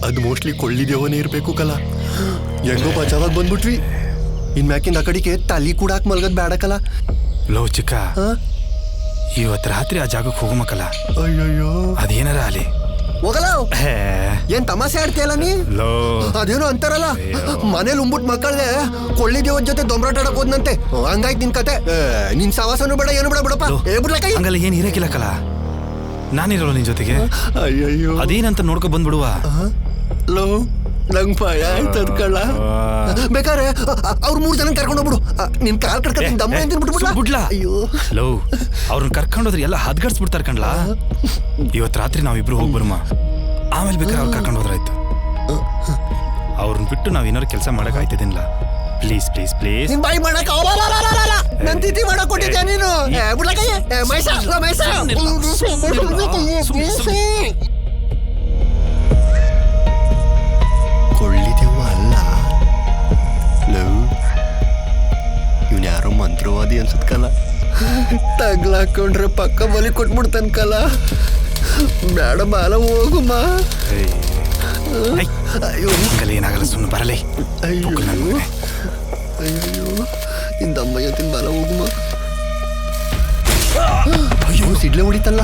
ಅದು ಮೋಸ್ಟ್ಲಿ ಕೊಳ್ಳಿದೇವನೇ ಇರ್ಬೇಕು ಕಲ. ಹೆಂಗೋ ಬಚಾವಾಗ ಬಂದ್ಬಿಟ್ವಿ. ಇನ್ ಮ್ಯಾಕಿಂದ ಆ ಕಡೆಗೆ ತಲಿ ಕೂಡಾಕ್ ಮಲ್ಗದ್ ಬೇಡಕಲ್ಲ. ಲೋ ಚಿಕ್ಕ, ಇವತ್ತು ರಾತ್ರಿ ಆ ಜಾಗಕ್ಕೆ ಹೋಗಮಕ್ಕಲ್ಲ. ಅಯ್ಯಯ್ಯೋ ಅದೇನಾರ ಅಲ್ಲಿ ಹೋಗಲ್ಲ. ಏನ್ ತಮಾಷೆ ಆಡ್ತೀಯಲ್ಲ ನೀ? ಲೋ ಅದೇನೋ ಅಂತಾರಲ್ಲ, ಮನೇಲಿ ಉಂಬಿಟ್ ಮಕ್ಕಳೇ ಕೊಳ್ಳಿ ದೇವದ ಜೊತೆ ದೊಂಬರಾಟ ಆಡಕ್ ಹೋದ್ನಂತೆ. ಹಂಗಾಯ್ತು ನಿನ್ ಕತೆ. ನಿನ್ ಸವಾಸನು ಬೇಡ, ಏನು ಬೇಡ ಬಿಡಪ್ಪ. ಬಿಡ್ಲಕ್ಕ ಹಂಗಲ್ಲ, ಏನ್ ಇರಕ್ಕಿಲ್ಲ ಕಲ. ನಾನಿರಲ್ಲ ನಿನ್ ಜೊತೆಗೆ. ಅಯ್ಯಯ್ಯೋ ಅದೇನಂತ ನೋಡ್ಕೊ ಬಂದ್ಬಿಡುವ. ಲೋ ನಂಗ್ ಭಯ ಆಯ್ತದ ಕಳ್ಳ. ಬೇಕಾರೆ ಅವ್ರ 3 ಜನ ಕರ್ಕೊಂಡು ಹೋಗ್ಬಿಡು. ನಿನ್ ಕಾಲ್ ಕಡ್ಕೊಂಡು ದಮ್ಮ ಅಂತ ಬಿಟ್ಬಿಡ್ಲಾ? ಅಯ್ಯೋ ಲೋ, ಅವ್ರನ್ನ ಕರ್ಕೊಂಡೋದ್ರೆ ಎಲ್ಲ ಹದ್ಗಡ್ಸ್ಬಿಡ್ತಾರ ಕಣ್ಲಾ. ಇವತ್ತು ರಾತ್ರಿ ನಾವಿಬ್ರು ಹೋಗಿ ಬರುಮ, ಆಮೇಲೆ ಬೇಕಾದ್ರೆ ಅವ್ರು ಕರ್ಕೊಂಡು ಹೋದ್ರಾಯ್ತು. ಅವ್ರನ್ನ ಬಿಟ್ಟು ನಾವ್ ಏನಾರು ಕೆಲಸ ಮಾಡಕ್ ಆಯ್ತದಿಲ್ಲ. Please please please. ನಿನ್ ಬಾಯಿ ಮಾಡಕ್ ನನ್ ತಿಥಿ ಮಾಡಕ್ ಕೊಟ್ಟಿದ್ಯಾ ನೀನು? ಕೊಳ್ಳಿದೇವ ಅಲ್ಲ ಲವ್, ಇವನ್ ಯಾರೋ ಮಂತ್ರವಾದಿ ಅನ್ಸತ್ ಕಲ. ತಗ್ಲಾಕೊಂಡ್ರೆ ಪಕ್ಕ ಬಲಿ ಕೊಟ್ಬಿಡ್ತಾನ ಕಲ. ಬೇಡ ಬಾಲ ಹೋಗುಮ್ಮ. ಏನಾಗಲ್ಲ, ಸುಮ್ಮನೆ ಬರಲೇ. ಅಯ್ಯೋ ಅಯ್ಯೋ ಇಂದಮ್ಮಯ್ಯ ತಿನ್ ಬಾಲ ಹೋಗುಮ್ಮ. ಅಯ್ಯೋ ಸಿಡ್ಲೆ ಹೊಡಿತಲ್ಲ.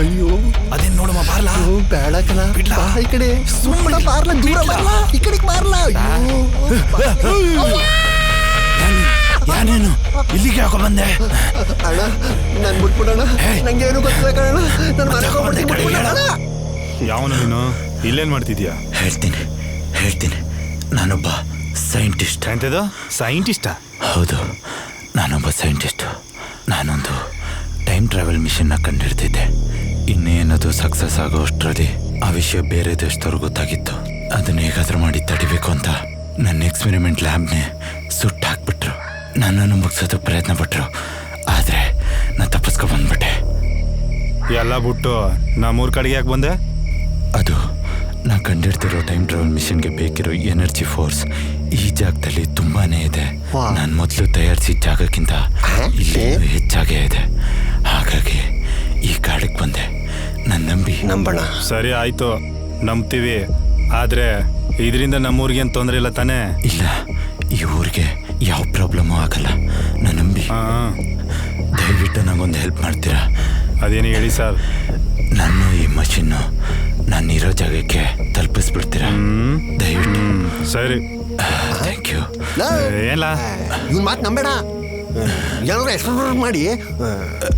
ಅಯ್ಯೋ ಅದೇನ್ ನೋಡಮ್ಮ, ಬಾರ್ಲಾ. ಬೇಡ ಕಲ, ಬಾ ಈ ಕಡೆ. ಸುಮ್ಮನೆ ಬಾರ್ಲ, ದೂರ ಬಾರ್ಲ, ಈ ಕಡೆಗೆ ಬಾರ್ಲ. ಯಾನೇನು ಇಲ್ಲಿಗೆ ಯಾಕೋ ಬಂದೆ? ಅಣ್ಣ ನನ್ ಬಿಟ್ಬಿಡೋಣ, ನಂಗೆ ಏನು ಗೊತ್ತಿಲ್ಲ ಕಣ. ನಾನು ಮನೆಗೆ ಹೋಗ್ಬಿಡ್ತೀನಿ. ಯಾವನು ನೀನು? ಇಲ್ಲೇನ್ ಮಾಡ್ತಿದ್ಯಾ? ಹೇಳ್ತೀನಿ ನಾನೊಬ್ಬ ಸೈಂಟಿಸ್ಟ್. ಎಂತದು ಸೈಂಟಿಸ್ಟಾ? ಹೌದು, ನಾನೊಬ್ಬ ಸೈಂಟಿಸ್ಟ್. ನಾನೊಂದು ಟೈಮ್ ಟ್ರಾವೆಲ್ ಮಿಷನ್ನ ಕಂಡಿಡ್ತಿದ್ದೆ. ಇನ್ನೇನದು ಸಕ್ಸಸ್ ಆಗೋ ಅಷ್ಟರಲ್ಲಿ ಆ ವಿಷಯ ಬೇರೆ ದೇಶದವ್ರಿಗೆ ಗೊತ್ತಾಗಿತ್ತು. ಅದನ್ನ ಹೇಗಾದ್ರೂ ಮಾಡಿ ತಡಿಬೇಕು ಅಂತ ನನ್ನ ಎಕ್ಸ್ಪೆರಿಮೆಂಟ್ ಲ್ಯಾಬ್ನೇ ಸುಟ್ಟು ಹಾಕ್ಬಿಟ್ರು. ನನ್ನನ್ನು ಮುಗಿಸೋದಕ್ಕೆ ಪ್ರಯತ್ನ ಪಟ್ರು, ಆದರೆ ನಾನು ತಪ್ಪಿಸ್ಕೊ ಬಂದ್ಬಿಟ್ಟೆ. ಎಲ್ಲ ಬಿಟ್ಟು ನಮ್ಮೂರ್ ಕಡೆಗೆ ಯಾಕೆ ಬಂದೆ? ಅದು ನಾ ಕಂಡಿಡ್ತಿರೋ ಟೈಮ್ ಟ್ರಾವೆಲ್ ಮಿಷನ್ಗೆ ಬೇಕಿರೋ ಎನರ್ಜಿ ಫೋರ್ಸ್ ಈ ಜಾಗದಲ್ಲಿ ತುಂಬಾನೇ ಇದೆ. ನಾನು ಮೊದಲು ತಯಾರಿಸಿದ ಜಾಗಕ್ಕಿಂತ ಇಲ್ಲಿ ಹೆಚ್ಚಾಗೇ ಇದೆ. ಹಾಗಾಗಿ ಈ ಕಾಡಿಗೆ ಬಂದೆ. ನನ್ನ ನಂಬಿ. ನಂಬಣ. ಸರಿ ಆಯ್ತು, ನಂಬ್ತೀವಿ. ಆದ್ರೆ ಇದರಿಂದ ನಮ್ಮೂರಿಗೆ ಏನು ತೊಂದರೆ ಇಲ್ಲ ತಾನೇ? ಇಲ್ಲ, ಈ ಊರಿಗೆ ಯಾವ ಪ್ರಾಬ್ಲಮ್ಮು ಆಗಲ್ಲ. ನನ್ನ ನಂಬಿ. ದಯವಿಟ್ಟು ನಂಗೊಂದು ಹೆಲ್ಪ್ ಮಾಡ್ತೀರಾ? ಅದೇನು ಹೇಳಿ ಸರ್. ನಾನು ಈ ಮಷಿನ್ನು ನಾನಿರೋ ಜಾಗಕ್ಕೆ ತಲುಪಿಸ್ಬಿಡ್ತೀರಾ? ದಯವಿಟ್ಟು. ಸರಿ, ಥ್ಯಾಂಕ್ ಯು. ಏನಿಲ್ಲ, ಇವ್ನ ಮಾತು ನಂಬೇಡ. ಏನಾದ್ರು ಎಕ್ಸ್ಪ್ಲೋರ್ ಮಾಡಿ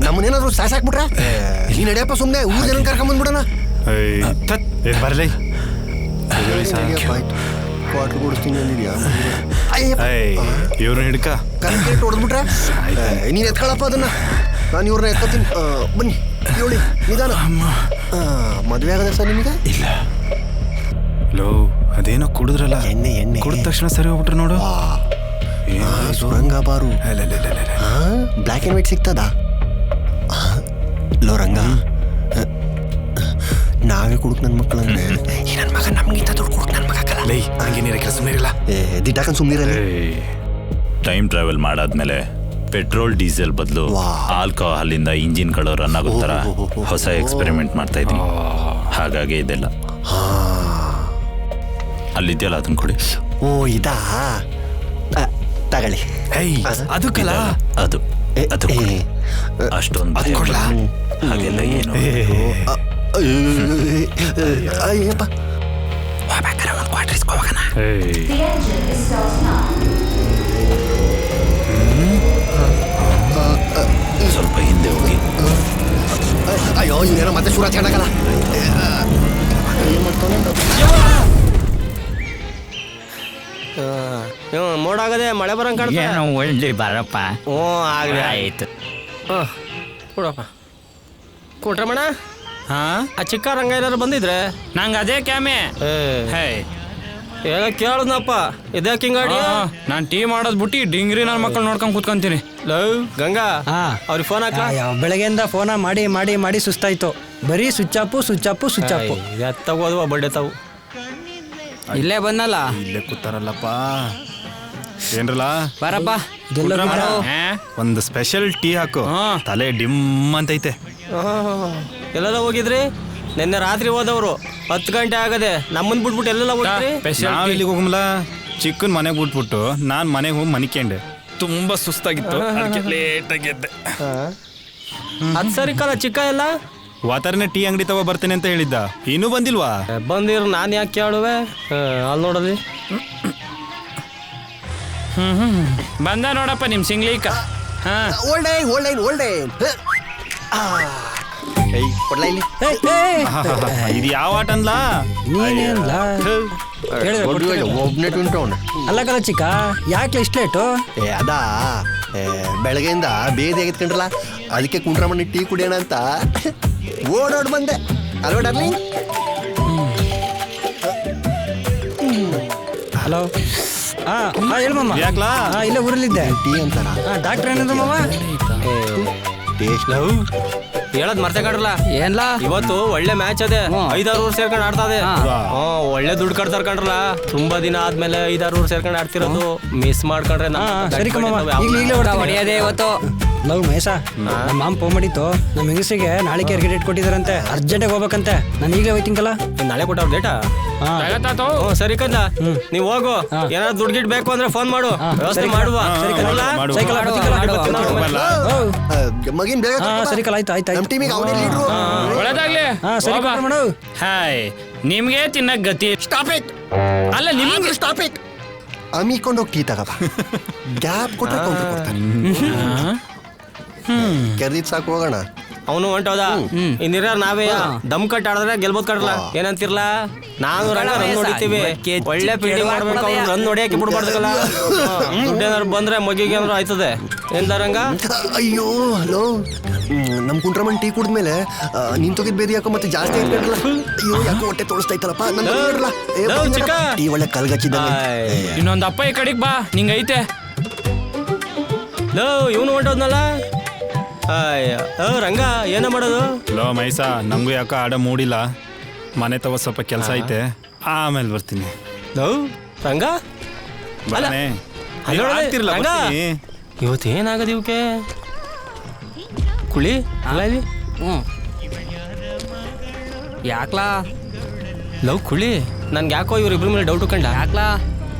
ನಮ್ಮನ್ನೇನಾದ್ರು ಸಾಸಾಕ್ಬಿಟ್ರೆ ನೀನು ನಡೆಯಪ್ಪ, ಸುಮ್ಮನೆ ಊರು ಜನ ಕರ್ಕೊಂಬಂದ್ಬಿಡೋಣ. ಬರಲಿ. ಕ್ವಾರ್ಟರ್ ಕೊಡಿಸ್ತೀನಿ ಅಂದಿದ್ಯಾ? ಇವ್ರನ್ನ ಹಿಡ್ಕ ಕರೆಕ್ಟ್ ಹೊಡೆದ್ಬಿಟ್ರೆ ನೀನು ಎತ್ಕೊಳಪ್ಪ ಅದನ್ನ, ನಾನು ಇವ್ರನ್ನ ಎತ್ಕೊತೀನಿ. ಬನ್ನಿ ಹೇಳಿ ನಿಧಾನ. ಮದುವೆ ಆಗದೆ ಸರ್ ನಿಮಗೆ? ಇಲ್ಲ. ಲೋ, ಅದೇನೋ ಕುಡಿದ್ರಲ್ಲ, ಎಣ್ಣೆ ಎಣ್ಣೆ ಕುಡಿದ ತಕ್ಷಣ ಸರಿ ಹೋಗ್ಬಿಟ್ರೆ ನೋಡು. ಸುರಂಗ ಬಾರು ಬ್ಲ್ಯಾಕ್ ಆ್ಯಂಡ್ ವೈಟ್ ಸಿಗ್ತದಾ? ಲೋ ರಂಗ, ನಾವೇ ಕುಡುಕ್ ನನ್ನ ಮಕ್ಕಳಂದ್ರೆ ಈ ನನ್ನ ಮಗ ನಮ್ಗಿಂತ ದುಡ್ಡು ಕುಡುಕ್ ನನ್ನ ಮಗ ಹಾಕಲ್ಲ. ಲೈ, ಹಂಗೆ ನೀರ ಕೆಲಸ ಸುಮ್ಮನಿರಲ್ಲ. ದಿಟ್ಟಾಕಂಡ್ ಸುಮ್ಮನಿರಲ್ಲ. ಟೈಮ್ ಟ್ರಾವೆಲ್ ಮಾಡಾದ್ಮೇಲೆ ಪೆಟ್ರೋಲ್ ಡೀಸೆಲ್ ಬದಲು ಆಲ್ಕೋಹಾಲ್ ಇಂದ ಇಂಜಿನ್ಗಳು ರನ್ ಆಗೋ ಥರ ಹೊಸ ಎಕ್ಸ್ಪೆರಿಮೆಂಟ್ ಮಾಡ್ತಾ ಇದ್ದೀನಿ. ಹಾಗಾಗಿ ಇದೆಲ್ಲ ಅಲ್ಲಿದೆಯಲ್ಲ, ಅದನ್ನ ಕೊಡಿ. ಓ ಇದಾ, ತಗೊಳ್ಳಿ. ಅದಕ್ಕಲ್ಲ, ಅದು ಅದು ಅಷ್ಟೊಂದು ಹಾಗೆಲ್ಲ ಏನು. ಅಯ್ಯಪ್ಪ, ಹೋಗ್ಬೇಕಾರೆ ಒಂದು ಕ್ವಾರ್ಟರ್ ಇಸ್ಕೋಬೇಕನ. ಸ್ವಲ್ಪ ಹಿಂದೆ ಹೋಗಿ. ಅಯ್ಯೋ, ಇನ್ನೇನೋ ಮತ್ತೆ ಶುರು ಹಚ್ಕೊಂಡಾಗಲ್ಲ. ಮೋಡಾಗದೆ, ಮಳೆ ಬರಂಗ್ ಕಾಣ್ತಾ. ಏನೋ ಒಳ್ಳೆ ಬರಪ್ಪ. ಹ್ಞೂ ಆಗ್ಲಿ. ಆಯ್ತು. ಕೊಡಪ್ಪ. ಕೊಟ್ರಮಣ, ಹಾ, ಆ ಚಿಕ್ಕ ರಂಗ ಏನಾರು ಬಂದಿದ್ರೆ ನಂಗೆ ಅದೇ ಕ್ಯಾಮೆ. ಹೇ, ಏನೋ ಕೇಳದ್ನಪ್ಪ, ಇದ್ಯಾಕೆ ಹಿಂಗಾಡಿ? ನಾನು ಟೀ ಮಾಡೋದ್ ಬಿಟ್ಟು ಡಿಂಗ್ರಿ ನನ್ನ ಮಕ್ಕಳು ನೋಡ್ಕೊಂಡ್ ಕೂತ್ಕೊಂತೀನಿ. ಲವ್ ಗಂಗಾ, ಹಾ, ಅವ್ರಿಗೆ ಫೋನ್ ಹಾಕ. ಬೆಳಗ್ಗೆಯಿಂದ ಫೋನ ಮಾಡಿ ಮಾಡಿ ಮಾಡಿ ಸುಸ್ತಾಯ್ತು. ಬರೀ switch off switch off switch off. ಎತ್ತಗೋದ್ವ ಬಡ್ಡೆ ತಾವು. ಇಲ್ಲೇ ಬಂದಲ್ಲ, ಇಲ್ಲೇ ಕೂತಾರಲ್ಲಪ್ಪ. ಏನ್ರಲ್ಲ, ಬರಪ್ಪ. ಒಂದು ಸ್ಪೆಷಲ್ ಟೀ ಹಾಕು. ತಲೆ ಡಿಮ್ ಅಂತೈತೆ. ಎಲ್ಲೆಲ್ಲ ಹೋಗಿದ್ರಿ? ನಿನ್ನೆ ರಾತ್ರಿ ಹೋದವರು 10 ಗಂಟೆ ಆಗದೆ. ನಮ್ಮನ್ ಬಿಟ್ಬಿಟ್ಟು ಎಲ್ಲೆಲ್ಲ ಹೋಗಿದ್ರಿ? ನಾವ್ ಇಲ್ಲಿಗೆ ಹೋಗಮಲ್ಲ, ಚಿಕ್ಕನ್ ಮನೆಗೆ ಬಿಟ್ಬಿಟ್ಟು ನಾನ್ ಮನೆಗೆ ಹೋಗಿ ಮನಿಕೊಂಡೆ. ತುಂಬಾ ಸುಸ್ತಾಗಿತ್ತು, ಅದಕ್ಕೆ ಲೇಟ್ ಆಗಿದ್ದೆ. ಅದ್ ಸರಿ ಕಲ, ಚಿಕ್ಕ ಎಲ್ಲ ವಾತಾರನೆ ಟೀ ಅಂಗಡಿ ತಗೋ ಬರ್ತೇನೆ ಅಂತ ಹೇಳಿದ್ದ. ಇನ್ನೂ ಬಂದಿಲ್ವಾ? ಬಂದಿರು, ನಾನು ಯಾಕೆ ಕೇಳುವೆ? ಅಲ್ಲಿ ನೋಡಲಿ. ಬಂದ ನೋಡಪ್ಪ ನಿಮ್ ಸಿಂಗ್ಲಿಕ. ಓಲ್ಡೈನ್ ಓಲ್ಡೈನ್ ಓಲ್ಡೈನ್. ಕೊಡ್ಲಾ ಇಲ್ಲಿ. ಇದು ಯಾವ ಆಟ ಅನ್ಲಾ? ನೀನೇನ್ಲ ಒಬ್ನೇ ಟ್ವಿಂಟೋನ್. ಅಲ್ಲ ಕಲ ಚಿಕ್ಕ, ಯಾಕೆ ಇಷ್ಟು ಲೇಟು? ಅದಾ, ಬೆಳಗ್ಗೆಯಿಂದ ಬೇದಿ ಆಗಿತ್ಕೊಂಡ್ರಲ್ಲ, ಅದಕ್ಕೆ ಕುಂಡ್ರಮಣ್ಣಿ ಟೀ ಕುಡಿಯೋಣ ಅಂತ ಓಡೋಡ್ ಬಂದೆ. ಅಲ್ವಾ ಡಾರ್ಲಿಂಗ್? ಹಲೋ. ಹೇಳ್ಮಮ್ಮ. ಯಾಕ್ಲಾ? ಇಲ್ಲೇ ಊರಲ್ಲಿದ್ದೆ. ಟೀ ಅಂತಾರ. ಡಾಕ್ಟರ್ ಏನಂದ್ರ ಮಾವ? ಟೇಸ್ಟ್ ಹೇಳದ್ ಮರ್ತೆ ಕಡ್ರಲ್ಲ. ಏನ್ಲಾ? ಇವತ್ತು ಒಳ್ಳೆ ಮ್ಯಾಚ್ ಅದೇ. 5-6 ಊರ್ ಸೇರ್ಕೊಂಡು ಆಡ್ತಾ ಇದೆ. ಒಳ್ಳೆ ದುಡ್ಡು ಕಟ್ತಾರ ಕಣ್ರಲ್ಲ. ತುಂಬಾ ದಿನ ಆದ್ಮೇಲೆ 5-6 ಊರ್ ಸೇರ್ಕೊಂಡು ಆಡ್ತಿರೋದು. ಮಿಸ್ ಮಾಡ್ಕೊಂಡ್ರೆ ಸರಿ ಕಮ್ಮಮ್ಮ, ಈಗಲೇ ಹೊಡೆಯೋದೇ ಇವತ್ತು. ಲವ್ ಮಹೇಶ, ನಮ್ಮ ಮಾಮ್ ಫೋನ್ ಮಾಡಿತ್ತು. ನಮ್ಮ ಹೆಂಗಸಿಗೆ ನಾಳೆ ಡೇಟ್ ಕೊಟ್ಟಿದಾರಂತೆ, ಅರ್ಜೆಂಟಾಗಿ ಹೋಗ್ಬೇಕಂತೆ. ನಾನು ಈಗಲೇ ಹೋಯ್ತಿಂಕಲ್ಲ. ನಾಳೆ ಕೊಟ್ಟವ್ರ ಡೇಟಾ? ಸರಿ ಕಂದ, ನೀವ್ ಹೋಗು. ಏನಾದ್ರು ದುಡ್ಡು ಗಿಡ್ ಬೇಕು ಅಂದ್ರೆ ಫೋನ್ ಮಾಡು, ವ್ಯವಸ್ಥೆ ಮಾಡುವ. ಮಗಿನ್ ಬೇಗ ಸರಿ ಕಲ, ಆಯ್ತು ಆಯ್ತು. ನಮ್ಮ ಟೀಮಿಗೆ ಅವನೇ ಲೀಡ್ರು. ಒಳ್ಳೆದಾಗ್ಲಿ. ಸರಿ ಮಾಡು. ಹಾಯ್, ನಿಮ್ಗೆ ತಿನ್ನಕ್ ಗತಿ. Stop it. ಅಲ್ಲ ನಿಮ್ಗೆ ಸ್ಟಾಪ್ ಇಟ್. ಅಮ್ಮಿಕೊಂಡು ಹೋಗಿ ಟೀ ತಗೋ. ಗ್ಯಾಪ್ ಕೊಟ್ಟರೆ ಕೌಂಟರ್ ಕೊಡ್ತಾನೆ. ಕೆರ್ದಿದ್ ಸಾಕು, ಹೋಗೋಣ. ಅವನು ಹೊಂಟೋದ. ಇನ್ನಿರ ನಾವೇ ದಮ್ ಕಟ್ ಆಡಿದ್ರೆ ಗೆಲ್ಬೋದ್ ಕಡ್ರಲ್ಲ. ಏನಂತಿರ್ಲಾ? ನಾನು ರಂಗ ರನ್ ನೋಡಿತೀವಿ. ಒಳ್ಳೆ ಫೀಲ್ಡಿಂಗ್ ಮಾಡ್ಬೇಕು, ಅವ್ರು ರನ್ ಹೊಡಿಯಕ್ಕೆ ಬಿಡ್ಬಾರ್ದಲ್ಲ. ದುಡ್ಡೇನಾದ್ರು ಬಂದ್ರೆ ಮಗಿಗೆ ಏನಾದ್ರು ಆಯ್ತದೆ. ಎಂತ ರಂಗ? ಅಯ್ಯೋ ಹಲೋ, ನಮ್ ಕುಂಟ್ರಮಣ್ ಟೀ ಕುಡಿದ್ಮೇಲೆ ನೀನ್ ತೊಗಿದ್ ಬೇದಿ ಯಾಕೋ ಮತ್ತೆ ಜಾಸ್ತಿ ಆಯ್ತಲ್ಲ. ಅಯ್ಯೋ, ಯಾಕೋ ಹೊಟ್ಟೆ ತೋರಿಸ್ತೈತಲ್ಲಪ್ಪ. ಟೀ ಒಳ್ಳೆ ಕಲ್ಗಚ್ಚಿದ್ದ. ಇನ್ನೊಂದ್ ಅಪ್ಪ ಈ ಕಡೆಗ್ ಬಾ, ನಿಂಗೈತೆ. ಲೋ, ಇವನು ಹೊಂಟೋದ್ನಲ್ಲ. ರಂಗ, ಏನ ಮಾಡೋದು? ಲೋ ಮೈಸ, ನಮಗೂ ಯಾಕೋ ಆಡ ಮೂಡಿಲ್ಲ. ಮನೆ ತಗೋ ಸ್ವಲ್ಪ ಕೆಲಸ ಐತೆ, ಆಮೇಲೆ ಬರ್ತೀನಿ. ಲೋ ರಂಗ, ಇವತ್ತು ಇವತ್ತೇನಾಗದ ಇವಕ್ಕೆ? ಕುಳಿ ಅಲ್ಲ ಇಲ್ಲಿ ಹ್ಞೂ ಯಾಕ್ಲಾ ಲವ್ ಕುಳಿ ನನ್ಗೆ ಯಾಕೋ ಇವ್ರಿಬ್ರ ಮೇಲೆ ಡೌಟ್ ಕಂಡ ಯಾಕ್ಲಾ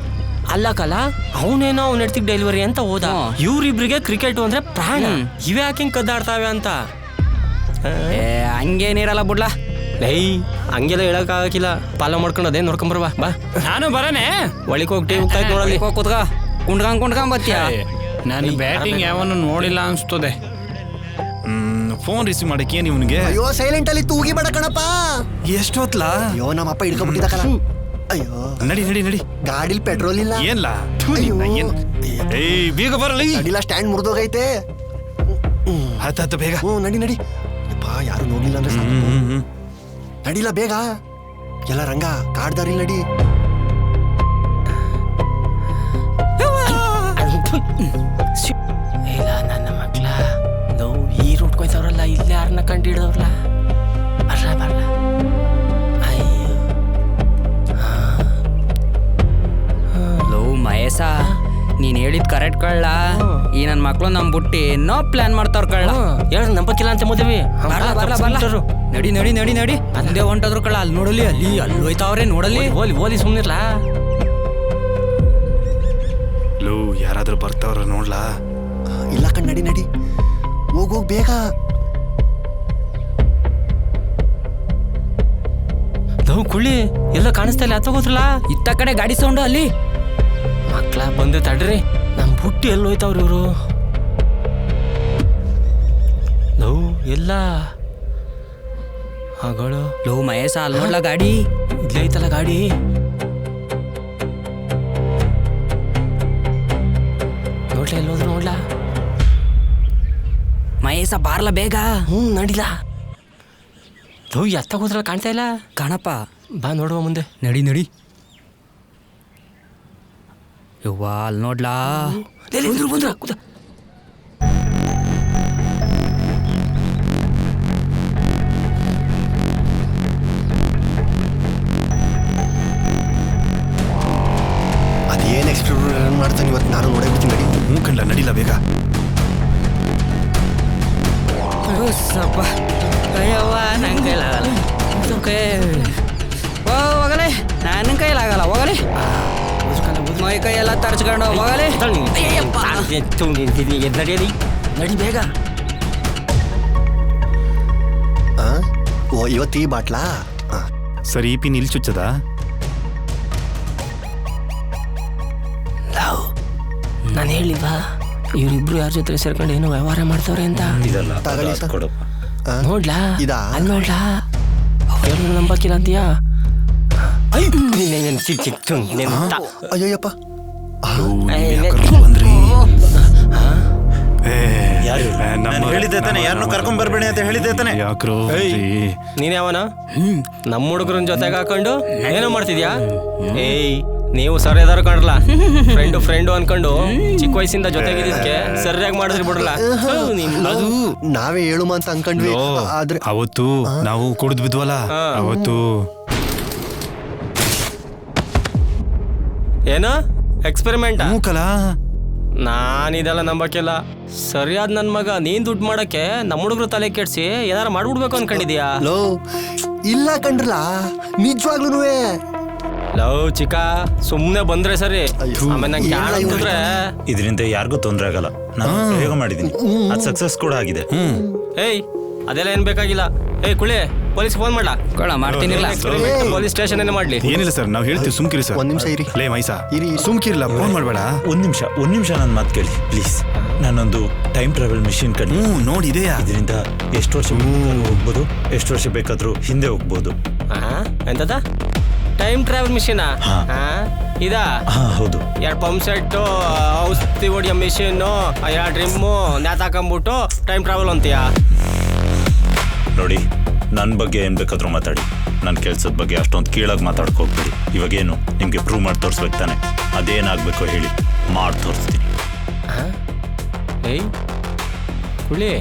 ಅಲ್ಲ ಕಲ ಅವನೇನೋ ಅವ್ನ ಹೆಡ್ತಿಗೆ ಡೆಲಿವರಿ ಅಂತ ಹೋದ ಇವ್ರಿಬ್ರಿಗೆ ಕ್ರಿಕೆಟ್ ಅಂದ್ರೆ ಪ್ರಾಣ ಇವೆ ಯಾಕೆ ಹಿಂಗ್ ಕದ್ದಾಡ್ತಾವೆ ಅಂತ ಹಂಗೇನಿರಲ್ಲ ಬಿಡ್ಲಾ ಲೈ ಹಂಗೆಲ್ಲ ಹೇಳಕ್ ಆಗಕ್ಕಿಲ್ಲ ಪಾಲ ಮಾಡ್ಕೊಂಡು ಅದೇ ನೋಡ್ಕೊಂಬರ್ವಾ ಬಾ ನಾನು ಬರನೆ ಒಳಗೆ ಹೋಗಿ ಟಿವಿ ಹೋಗ್ತಾ ನೋಡಲಿ ಕೂತ್ಕ ಕುಂಡ್ಕೊಂಡ್ ಬರ್ತೀಯ ನಾನು ಬ್ಯಾಟಿಂಗ್ ಯಾವನು ನೋಡಿಲ್ಲ ಅನ್ಸ್ತದೆ. ಫೋನ್ ರಿಸೀವ್ ಮಾಡಕ್ಕೆ ಏನು ಇವನಿಗೆ? ಅಯ್ಯೋ ಸೈಲೆಂಟ್ ಅಲ್ಲಿ ತೂಗಿ ಬೇಡ ಕಣಪ್ಪ. ಎಷ್ಟೊತ್ಲಾ? ಅಯ್ಯೋ ನಮ್ಮಪ್ಪ ಹಿಡ್ಕೊಂಡ್ಬಿಟ್ಟಿದ್ದ ಕಲ. ಅಯ್ಯೋ ನಡಿ ನಡಿ ನಡಿ. ಗಾಡಿಲಿ ಪೆಟ್ರೋಲ್ ಇಲ್ಲ. ಏನ್ಲ ಏಯ್ ಬೇಗ ಬರಲಿ. ನಡಿಲ್ಲ ಸ್ಟ್ಯಾಂಡ್ ಮುರಿದೋಗೈತೆ. ಹತ್ತ ಬೇಗ. ನಡಿ ನಡಿ. ಯಪ್ಪ ಯಾರು ನೋಡ್ಲಿಲ್ಲ ಅಂದ್ರೆ ನಡಿಲ್ಲ ಬೇಗ. ಎಲ್ಲ ರಂಗ ಕಾಡ್ದಾರಿಲ್ ನಡಿ. ಇಲ್ಲ ನನ್ನ ಮಕ್ಳ ನಾವು ಈ ರೂಟ್ ಕೊಯ್ತವ್ರಲ್ಲ ಇಲ್ಲೇ ಯಾರನ್ನ ಕಂಡು ಹಿಡ್ದವ್ರಲ್ಲ ಬರ್ಲ ಬರ್ಲ. ಅಯ್ಯೋ ಲೋ ಮಹೇಶ ನೀನ್ ಹೇಳಿದ್ ಕರೆಕ್ಟ್ ಕಳ್ಳ. ಈ ನನ್ ಮಕ್ಳು ನಮ್ ಬುಟ್ಟಿ ನೋ ಪ್ಲಾನ್ ಮಾಡ್ತಾವ್ರ ಕಳ್ಳ. ಹೇಳ ನಂಬಕ್ಕಿಲ್ಲ ಅಂತ ಮದುವೆ ನಡಿ ನಡಿ ನಡಿ ನಡಿ ಅಂದೇ ಹೊಂಟದ್ರು ಕಳ್ಳ. ಅಲ್ಲಿ ನೋಡಲಿ ಅಲ್ಲಿ ಹೋಯ್ತಾವ್ರೆ ನೋಡಲಿ. ಓಲಿ ಓಲಿ ಸುಮ್ನಿರ್ಲಾ. ಲೋ ಯಾರಾದ್ರೂ ಬರ್ತಾವ್ರ ನೋಡ್ಲಾ? ಇಲ್ಲ ಕಣ್ ನಡಿ ನಡಿ ಹೋಗ್ ಬೇಗ. ನಾವು ಕುಳ್ಳಿ ಎಲ್ಲ ಕಾಣಿಸ್ತಾ ಇಲ್ಲ ಹತ್ತೋಗೋದ್ರಲ್ಲ. ಇತ್ತ ಕಡೆ ಗಾಡಿ ಸೌಂಡು ಅಲ್ಲಿ. ಮಕ್ಳ ಬಂದೆ ತಡ್ರಿ ನಮ್ ಬುಟ್ಟಿ ಎಲ್ಲಿ ಹೋಯ್ತಾವ್ರಿ ಇವರು. ನಾವು ಎಲ್ಲ ಹಾಗಳು. ಲೋ ಮಹೇಶ ಅಲ್ಲಿ ನೋಡ್ಲಾ ಗಾಡಿ. ಇಲ್ಲೇ ಐತಲ್ಲ ಗಾಡಿ. ನೋಡ್ಲಾ ಎಲ್ಲೋದ್ರು ನೋಡ್ಲಾ. ಮಹೇಶ ಬಾರ್ಲ ಬೇಗ. ನಡಿಲ್ಲ. ಲೋ ಎತ್ತಾಗೋದ್ರಲ್ಲ ಕಾಣ್ತಾ ಇಲ್ಲ ಕಾಣಪ್ಪ. ಬಾ ನೋಡುವ ಮುಂದೆ. ನಡಿ ನಡಿ. ಯವ್ವ ಅಲ್ಲಿ ನೋಡ್ಲಾ. ಬಂದ್ರ ಕೂತ. ಅದೇನ್ ಎಕ್ಸ್ಪೆರಿಮೆಂಟ್ ಮಾಡ್ತಾನೆ ಇವತ್ತು ನಾನು ನೋಡೇ ಬಿಡ್ತೀನಿ ನಡಿ. ಕಂಡ ನಡಿಲ್ಲ ಬೇಗ. ಅಯ್ಯವ್ವ ನಂಗೆ ಕೈಲಾಗಲ್ಲ. ಹೋಗಲೆ ನನ್ನ ಕೈಲಾಗಲ್ಲ. ಹೋಗಲಿ ಮೈ ಕೈ ಎಲ್ಲ ತರ್ಚ್ಕೊಂಡು ಹೋಗಲಿ. ನಡಿಯಲಿ ನಡಿ ಬೇಗ. ಓ ಇವತ್ತು ಈ ಬಾಟ್ಲಾ. ಸರಿ ಈ ಪಿನ್ ಇಲ್ಲಿ ಚುಚ್ಚದ? ನಾನು ಹೇಳಿಲ್ವಾ ಇವ್ರಿಬ್ರು ಯಾರ ಜೊತೆ ಸೇರ್ಕೊಂಡು ಏನೋ ವ್ಯವಹಾರ ಮಾಡ್ತಾವ್ರೆ ಅಂತ. ತಗೊಳ್ಳಿ ಸರ್. ನೋಡ್ಲಾ ಇದಾ ಅಲ್ಲಿ ನೋಡ್ಲಾ. ಅವ್ರು ನಂಬಕ್ಕಿಲ್ಲ ಅಂತೀಯಾ? ಅಯ್ಯಪ್ಪ ಬಂದ್ರಿ. ಹೇಳಿದ್ದೆ ತಾನೆ ಯಾರನ್ನು ಕರ್ಕೊಂಡ್ ಬರ್ಬೇಡಿ ಅಂತ ಹೇಳಿದ್ದೆ ತಾನೆ. ಯಾಕ್ರೋ ನೀನ್ ಯಾವನ ನಮ್ಮ ಹುಡುಗರನ್ ಜೊತೆಗೆ ಹಾಕೊಂಡು ಏನೋ ಮಾಡ್ತಿದ್ಯಾ? ಏಯ್ ನೀವು ಸರಿಯಾದಾರ ಕಾಣಲ್ಲ. ಫ್ರೆಂಡು ಅನ್ಕೊಂಡು ಚಿಕ್ಕ ವಯಸ್ಸಿಂದ ಜೊತೆಗಿದ್ದಕ್ಕೆ ಸರಿಯಾಗಿ ಮಾಡಿದ್ರಿ ಬಿಡಲ್ಲ. ಅದು ನಾವೇ ಹೇಳುಮ ಅಂತ ಅನ್ಕೊಂಡ್ವಿ. ಆದ್ರೆ ಅವತ್ತು ನಾವು ಕುಡಿದ್ ಬಿದ್ವಲ್ಲ ಅವತ್ತು. ಏನ ಎಕ್ಸ್ಪೆರಿಮೆಂಟ್ ಕಲ. ನಾನಿದೆಲ್ಲ ನಂಬಕ್ಕಿಲ್ಲ. ಸರಿಯಾದ ನನ್ ಮಗ ನೀನ್ ದುಡ್ಡು ಮಾಡಕ್ಕೆ ನಮ್ಮ ಹುಡುಗರು ತಲೆ ಕೆಡ್ಸಿ ಏನಾರ ಮಾಡ್ಬಿಡ್ಬೇಕು ಅನ್ಕೊಂಡಿದ್ಯಾ? ಲೋ ಇಲ್ಲ ಕಂಡ್ರಲ್ಲ ನಿಜವಾಗ್ಲೂ. ಲವ್ ಚಿಕ್ಕ ಸುಮ್ನೆ ಬಂದ್ರೆ ಸರಿ. ಆಮೇಲೆ ನಂಗೆ ಅಂದ್ರೆ ಇದರಿಂದ ಯಾರಿಗೂ ತೊಂದರೆ ಆಗಲ್ಲ. ನಾನು ಪ್ರಯೋಗ ಮಾಡಿದೀನಿ, ಅದು ಸಕ್ಸಸ್ ಕೂಡ ಆಗಿದೆ. ಏಯ್ ಅದೆಲ್ಲ ಏನ್ ಬೇಕಾಗಿಲ್ಲ. ಏಯ್ ಕುಳಿ ಪೊಲೀಸ್ ಫೋನ್ ಮಾಡ್ಲಾ? ಮಾಡ್ತೀನಿ. ಪೊಲೀಸ್ ಸ್ಟೇಷನ್ ಏನೇ ಮಾಡ್ಲಿ. ಏನಿಲ್ಲ ಸರ್ ನಾವು ಹೇಳ್ತೀವಿ ಸುಮ್ಕಿರಿ ಸರ್. ಒಂದ್ ನಿಮಿಷ ಇರಿ. ಲೇ ಮೈಸಾ ಇರಿ. ಸುಮ್ಕಿರ್ಲ ಫೋನ್ ಮಾಡ್ಬೇಡ. ಒಂದ್ ನಿಮಿಷ ನನ್ನ ಮಾತು ಕೇಳಿ ಪ್ಲೀಸ್. ನಾನೊಂದು ಟೈಮ್ ಟ್ರಾವೆಲ್ ಮಿಷಿನ್ ಕಂಡು ನೋಡಿದೆಯಾ? ಇದರಿಂದ ಎಷ್ಟು ವರ್ಷ ಹೋಗ್ಬೋದು, ಎಷ್ಟು ವರ್ಷ ಬೇಕಾದ್ರೂ ಹಿಂದೆ ಹೋಗ್ಬೋದು. ಎಂತದ ಟೈಮ್ ಟ್ರಾವೆಲ್ ಮಿಷಿನ್? ಇದಾ? ಹೌದು. 2 ಪಂಪ್ ಸೆಟ್, ಔಷಧಿ ಹೊಡಿಯೋ ಮಿಷಿನ್, 2 ಡ್ರಿಮ್ಮು ನೇತಾಕೊಂಬಿಟ್ಟು ಟೈಮ್ ಟ್ರಾವೆಲ್ ಅಂತೀಯಾ? ನೋಡಿ, ನನ್ನ ಬಗ್ಗೆ ಏನು ಬೇಕಾದ್ರೂ ಮಾತಾಡಿ, ನನ್ನ ಕೆಲಸದ ಬಗ್ಗೆ ಅಷ್ಟೊಂದು ಕೀಳಾಗಿ ಮಾತಾಡಕ್ಕೆ ಹೋಗ್ಬೇಡಿ. ಇವಾಗೇನು ನಿಮಗೆ ಪ್ರೂವ್ ಮಾಡಿ ತೋರಿಸ್ಬೇಕು ತಾನೆ? ಅದೇನಾಗಬೇಕೋ ಹೇಳಿ, ಮಾಡಿ ತೋರಿಸ್ತೀನಿ. ಏಯ್ ಕುಳಿ,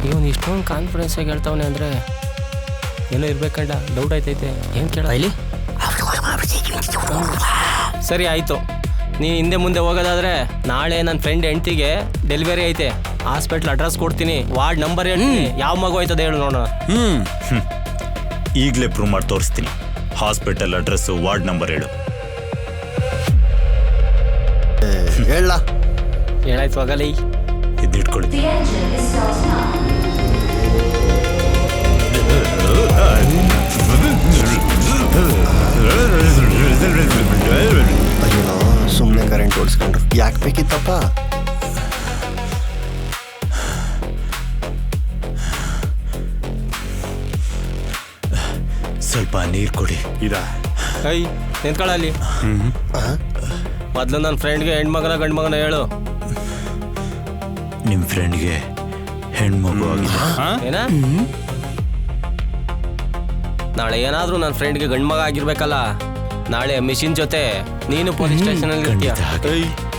ಇವನು ಇಷ್ಟೊಂದು ಕಾನ್ಫಿಡೆನ್ಸ್ ಆಗಿ ಹೇಳ್ತಾವನೆ ಅಂದರೆ ಏನೋ ಇರ್ಬೇಕಂಡ ಡೌಟ್ ಆಯ್ತೈತೆ. ಏನು ಕೇಳ ಇಲ್ಲಿ? ಸರಿ ಆಯಿತು, ನೀ ಹಿಂದೆ ಮುಂದೆ ಹೋಗೋದಾದ್ರೆ ನಾಳೆ ನನ್ನ ಫ್ರೆಂಡ್ ಹೆಂಡ್ತಿಗೆ ಡೆಲಿವರಿ ಐತೆ. ಹಾಸ್ಪಿಟ್ಲ್ ಅಡ್ರೆಸ್ ಕೊಡ್ತೀನಿ, ವಾರ್ಡ್ ನಂಬರ್ ಹೇಳ್ತೀನಿ, ಯಾವ ಮಗು ಆಯ್ತದೆ ಹೇಳು ನೋಡೋಣ. ಈಗಲೇ ಪ್ರೂವ್ ಮಾಡಿ ತೋರಿಸ್ತೀನಿ. ಹಾಸ್ಪಿಟಲ್ ಅಡ್ರೆಸ್ಸು, ವಾರ್ಡ್ ನಂಬರ್ ಹೇಳು. ಹೇಳ ಹೇಳಾಯ್ತು ಹೋಗಲಿ. ಇದಿಟ್ಕೊಳ್ಳಿ. ಅಯ್ಯೋ ಸುಮ್ಮನೆ ಕರೆಂಟ್ ಓಡಿಸ್ಕೊಂಡ್ರು. ಯಾಕೆ ಬೇಕಿತ್ತಪ್ಪ? ಸ್ವಲ್ಪ ನೀರು ಕೊಡಿ. ಐ ನಿಂತ್ಕೊಳ್ಳಿ. ಮೊದ್ಲು ನನ್ನ ಫ್ರೆಂಡ್ಗೆ ಹೆಣ್ಮಗನ ಗಂಡು ಮಗನ ಹೇಳು. ನಿಮ್ಮ ಫ್ರೆಂಡ್ಗೆ ಹೆಣ್ಮಗು ಆಗಿದೆ. ಏನ? ನಾಳೆ ಏನಾದ್ರೂ ನನ್ನ ಫ್ರೆಂಡ್ಗೆ ಗಂಡು ಮಗ ಆಗಿರ್ಬೇಕಲ್ಲ. ನಾಳೆ ಮಿಷಿನ್ ಜೊತೆ ನೀನು ಪೊಲೀಸ್ ಸ್ಟೇಷನ್ ಅಲ್ಲಿ ಇರ್ತೀಯ.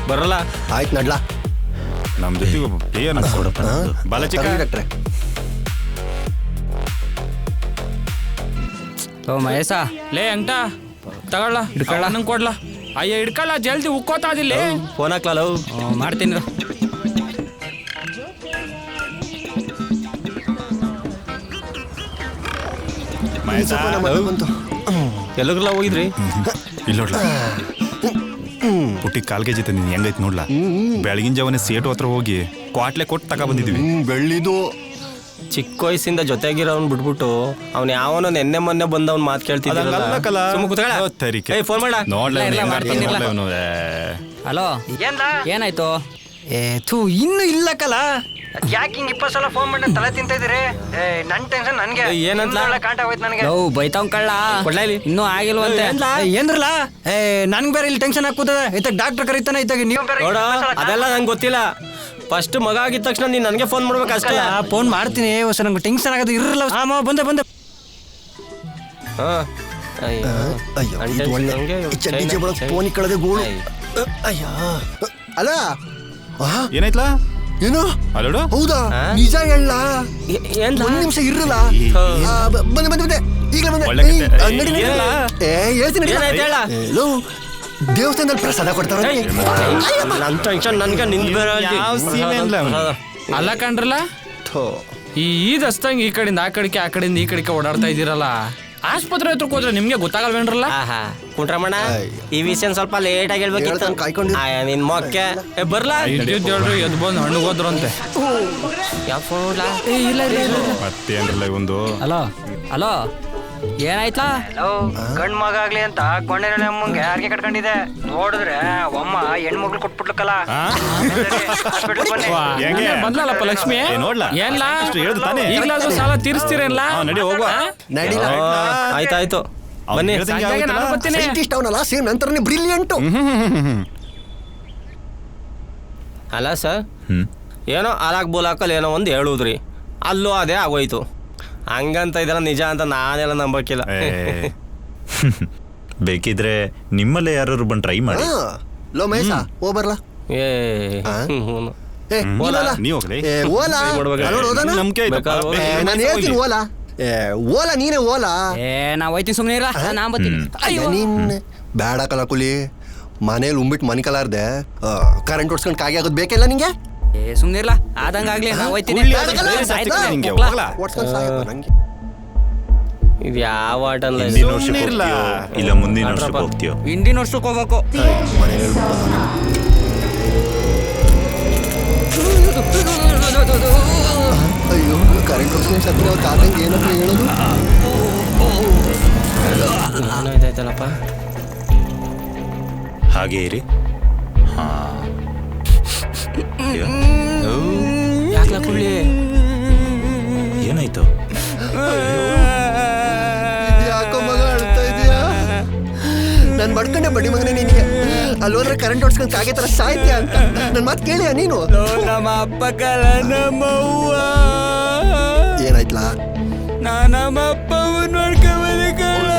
ಬರಲ್ಲ? ಆಯ್ತು ನಡ್ಲಾ. ನಮ್ಮ ಜೊತೆಗೆ ಕೊಡಪ್ಪ. ಡಾಕ್ಟ್ರೆ ಓ ಮಹೇಶ, ಲೇ ಅಂಟ ತಗೊಳ್ಳ ಹಿಡ್ಕೊಳ್ಳ, ನಂಗೆ ಕೊಡ್ಲ. ಅಯ್ಯ ಹಿಡ್ಕೊಳ್ಳ, ಜಲ್ದಿ ಉಕ್ಕೋತಾ ಅದಿಲ್ಲ. ಫೋನ್ ಹಾಕ್ಲಲ್ಲ. ಮಾಡ್ತೀನಿ. ಬಂತು. ಎಲ್ಲಗ್ರಲ್ಲ ಹೋಗಿದ್ರಿ? ಇಲ್ಲ ನೋಡ್ಲ, ಪುಟ್ಟಿ ಕಾಲ್ಗೆ ಜೊತೆ ನೀನು ಹೆಂಗೈತೆ ನೋಡ್ಲಾ. ಬೆಳಗಿನ ಜಾವನೆ ಸೇಟು ಹತ್ರ ಹೋಗಿ ಕ್ವಾಟ್ಲೆ ಕೊಟ್ಟು ತಗೊ ಬಂದಿದ್ವಿ. ಬೆಳ್ಳಿದು ಚಿಕ್ಕ ವಯಸ್ಸಿಂದ ಜೊತೆಗಿರೋನ್ ಬಿಟ್ಬಿಟ್ಟು ಅವ್ನು ಯಾವನೋ ನೆನ್ನೆ ಮೊನ್ನೆ ಬಂದವ್ನ ಮಾತು ಕೇಳ್ತಿದ್ದ. ಫೋನ್ ಮಾಡ. ಹಲೋ, ಏನಾಯ್ತು? ಇನ್ನು ಇಲ್ಲಕ್ಕಲ್ಲ. ಯಾಕೆ ಹಿಂಗೆ 20 ಸಲ ಫೋನ್ ಮಾಡಿ ತಲೆ ತಿಂತ ಇದ್ದೀರಿ? ನನ್ ಟೆನ್ಷನ್ ನನ್ಗೆ. ಏನಂತ ಕಾಂಟ ಹೋಯ್ತು ನನಗೆ. ಬೈತಾವ್ ಕಳ್ಳ ಇನ್ನೂ ಆಗಿಲ್ವಂತೆ. ಏನ್ರಲ್ಲ, ನನ್ಗೆ ಬೇರೆ ಇಲ್ಲಿ ಟೆನ್ಷನ್ ಹಾಕುತ್ತದೆ. ಇತ್ತಾಗ ಡಾಕ್ಟರ್ ಕರೀತಾನೆ, ಇತ್ತಾಗ ನೀವು ನೋಡ. ಅದೆಲ್ಲ ನಂಗೆ ಗೊತ್ತಿಲ್ಲ. ಫಸ್ಟ್ ಮಗ ಆಗಿದ ತಕ್ಷಣ ನೀನ್ ನನಗೆ ಫೋನ್ ಮಾಡ್ಬೇಕು ಅಷ್ಟೇ. ಫೋನ್ ಮಾಡ್ತೀನಿ. ಹೊಸ ನಂಗೆ ಟೆನ್ಷನ್ ಆಗೋದು ಇರಲ್ಲ. ಬಂದೆ ಬಂದೆ. ಅಯ್ಯೋ ಚಡ್ಡಿ ಫೋನ್ ಕಳೆದೆ ಗೋಳು. ಅಯ್ಯ ಅಲ್ಲ ಏನಾಯ್ತಲ್ಲ? ಏನು? ಅಲ್ಲೋಡು. ಹೌದಾ? ನಿಜ ಹೇಳ. ಒಂದ್ ನಿಮಿಷ ಇರಲ್ಲ. ಬಂದೆ ಬಂದೆ ಬಂದೆ ಈಗಲೇ ಬಂದೆ. ಹೇಳ್ತೀನಿ. ದೇವಸ್ಥಾನದಲ್ಲಿ ಪ್ರಸಾದ ಕೊಡ್ತಾರ. ನನ್ ಟೆನ್ಷನ್ ನನ್ಗೆ ಅಲ್ಲ ಕಂಡ್ರಲ್ಲ, ಈ ದಸ್ತಂಗ್ ಈ ಕಡೆಯಿಂದ ಆ ಕಡೆಗೆ, ಆ ಕಡೆಯಿಂದ ಈ ಕಡೆಗೆ ಓಡಾಡ್ತಾ ಇದ್ದೀರಲ್ಲ. ಆಸ್ಪತ್ರೆ ಹತ್ರಕ್ಕೆ ಹೋದ್ರೆ ನಿಮ್ಗೆ ಗೊತ್ತಾಗಲ್ವೇನ್ರಲ್ಲ? ಕುಂಟ್ರಮಣ, ಈ ವಿಷಯ ಸ್ವಲ್ಪ ಲೇಟ್ ಆಗಿ ಹೇಳ್ಬೇಕಿತ್ತು. ನಿನ್ ಮೊಕ್ಕೆ ಬರ್ಲಾ ಹೇಳ್ರಿ. ಎದ್ ಬಂದು ಹಣ್ಣು ಹೋದ್ರಂತೆ. ಯಾವ ಫೋನ್? ಮತ್ತೇನ್ರಲ್ಲ ಒಂದು. ಹಲೋ ಹಲೋ, ಏನಾಯ್ತಾ? ಗಂಡ್ ಮಗ ಆಗ್ಲಿ ಅಂತ ಕೊಂಡೆರಳೆ ಅಮ್ಮಂಗೆ ಯಾರಿಗೆ ಕಟ್ಕೊಂಡಿದೆ. ನೋಡಿದ್ರೆ ಅಮ್ಮ ಹೆಣ್ಮಗ್ಳು ಕೊಟ್ಬಿಟ್ಲಕ್ಕಲ್ಲ. ಬಂದ್ಲಲ್ಲಪ್ಪ ಲಕ್ಷ್ಮಿ. ಏನ್ಲಾ ಈಗಲಾದ್ರೂ ಸಾಲ ತೀರಿಸ್ತೀರೇನ್ಲ? ನಡಿ ಹೋಗುವ. ಆಯ್ತಾಯ್ತು ಬನ್ನಿ. ಸೈಂಟಿಸ್ಟ್ ಅವನಲ್ಲ, ಸೇಮ್ ನಂತರನೇ ಬ್ರಿಲಿಯಂಟು. ಅಲ್ಲ ಸರ್, ಏನೋ ಹಾಲಾಕ್ ಬೋಲಾಕಲ್ಲಿ ಏನೋ ಒಂದು ಹೇಳುದ್ರಿ, ಅಲ್ಲೂ ಅದೇ ಆಗೋಯ್ತು. ಹಂಗಂತ ಇದೆಲ್ಲ ನಿಜ ಅಂತ ನಾನೆಲ್ಲ ನಂಬಕ್ಕಿಲ್ಲ. ಬೇಕಿದ್ರೆ ನಿಮ್ಮಲ್ಲೇ ಯಾರು ಬಂದು ಟ್ರೈ ಮಾಡಿ. ಲೋ ಮಹೇಶ, ಓ ಬರ್ಲಾ. ನಾನು ಹೇಳ್ತೀನಿ ಓಲಾ. ಓಲಾ ನೀನೇ ಓಲಾ. ನಾ ಹೋಯ್ತೀನಿ, ಸುಮ್ಮನೆ ಇರ. ನಾ ಬರ್ತೀನಿ. ನೀನ್ ಬೇಡ ಕಲ ಕುಲಿ. ಮನೇಲಿ ಉಂಬಿಟ್ಟು ಮನೆ ಕಲಾರ್ದೆ ಕರೆಂಟ್ ಹೊಡ್ಸ್ಕೊಂಡು ಕಾಗಿ ಆಗೋದು ಬೇಕಿಲ್ಲ ನಿಂಗೆ. ಸುಮ್ಮನೆ ಇರ್ಲ, ಆದಂಗಾಗ್ಲಿ. ನಾ ಹೋಯ್ತೀನಿ. ಇದು ಯಾವ ಆಟಲ್ಲ? ಇಲ್ಲ ಮುಂದಿನ ವರ್ಷಕ್ಕೆ ಹೋಗ್ತೀಯೋ? ಹಿಂದಿನ ವರ್ಷಕ್ಕೆ ಹೋಗ್ಬೇಕು. ಅಯ್ಯೋ, ಕರೆಂಟ್ ಹೊಡ್ಸ್ಕೊಂಡು ಸತ್ರ ಕಾದಂಗೆ ಏನಪ್ಪ ಹೇಳೋದು? ಇದಾಯ್ತಲ್ಲಪ್ಪ. ಹಾಗೆ ಇರಿ. ಹಾ, ಯಾಕಲ ಕುಳ್ಳಿ? ಏನಾಯ್ತು? ಯಾಕೋ ಮಗ ಅಳ್ತಾ ಇದೀಯಾ? ನಾನು ಬಡ್ಕೊಂಡೆ ಬಡ್ಡಿ ಮಗನೇ ನಿನಗೆ. ಅಲ್ಲಿ ಹೋದ್ರೆ ಕರೆಂಟ್ ಹೊಡ್ಸ್ಕೊಂಡು ಕಾಗೆ ತರ ಸಾಯ್ತೀಯ ಅಂತ ನನ್ನ ಮಾತು ಕೇಳಿಯ ನೀನು? ನಮ್ಮ ಅಪ್ಪ ಕಲ, ನಮ್ಮವ್ವ. ಏನಾಯ್ತಲಾ? ನಮ್ಮ ಅಪ್ಪವ ನೋಡ್ಕೊಂಬಂದೆ ಕಲ.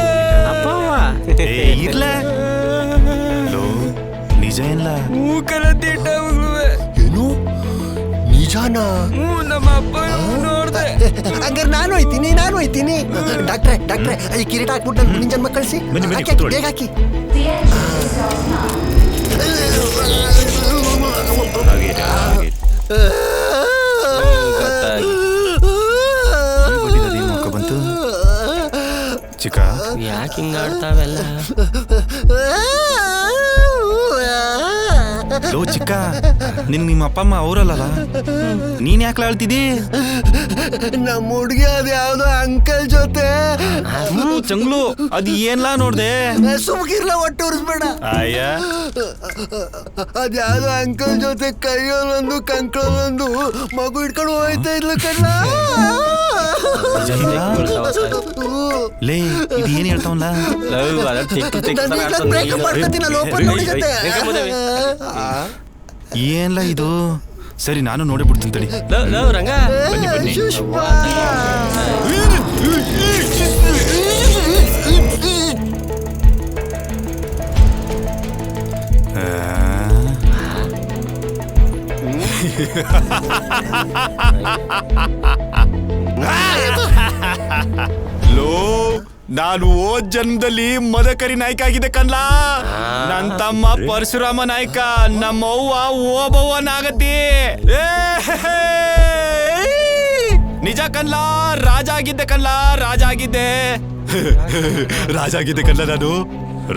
ಅಪ್ಪವ್ವ ಇರ್ಲ ನಿಜ ಇಲ್ಲ. ಮೂಕಲ ತಿಟ್ಟ ಮಗಳುವೆ. ಏನು ನಿಜಾನಾ? ನಮ್ಮ ಅಪ್ಪ ನೋಡ್ದೆ. ಹಂಗಾರೆ ನಾನು ಹೋಯ್ತೀನಿ. ಡಾಕ್ಟ್ರೆ ಈ ಕಿರೀಟ ಹಾಕ್ಬಿಟ್ಟು ನನ್ನ ಮುಂದಿನ ಜನ್ಮ ಕಳಿಸಿ. ಬೇಗ ಹಾಕಿ. ಯಾಕೆ ಹಿಂಗ ಆಡ್ತಾವೆಲ್ಲ? ಲೋ ಚಿಕ್ಕ, ನಿಮ್ಮ ಅಪ್ಪ ಅಮ್ಮ ಅವರಲ್ಲ, ನೀನ್ ಯಾಕೆ ಆಳ್ತಿದ್ದಿ? ನಮ್ಮ ಹುಡುಗಿ ಅದು ಯಾವ್ದೋ ಅಂಕಲ್ ಜೊತೆ ಚಂಗ್ಲು, ಅದು ಏನ್ಲಾ ನೋಡ್ದೆ? ಸುಮ್ಕಿರ್ಲ ಒಟ್ಟು ಉರಿಸ್ಬೇಡ. ಅಯ್ಯ, ಅದ್ಯಾವ್ದೋ ಅಂಕಲ್ ಜೊತೆ ಕೈಯಲ್ಲೊಂದು ಕಂಕಳಲ್ಲೊಂದು ಮಗು ಇಟ್ಕೊಂಡು ಹೋಯ್ತಾ ಇದ್ಲು ಕಣ್ಣ. ಲೇ, ಇದು ಏನ್ ಹೇಳ್ತಾವಲ್ಲ? ಏನ್ಲ ಇದು? ಸರಿ, ನಾನು ನೋಡಿ ಬಿಡ್ತೀನಿ ತಡಿ. ರಂಗ, ಬನ್ನಿ ಬನ್ನಿ. ಲೋ, ನಾನು ಹೋದ್ ಜನ್ಮದಲ್ಲಿ ಮದಕರಿ ನಾಯಕ ಆಗಿದೆ ಕಣ್ಲಾ. ನನ್ ತಮ್ಮ ಪರಶುರಾಮ ನಾಯಕ, ನಮ್ಮ ಅವ್ವ ಓಬವ್ವನಾಗತಿ. ನಿಜ ಕಣ್ಲಾ, ರಾಜ ಆಗಿದ್ದೆ ಕಣ್ಲಾ, ರಾಜ ಆಗಿದ್ದೆ. ರಾಜ ಆಗಿದ್ದೆ ಕಣ್ಲಾ ನಾನು,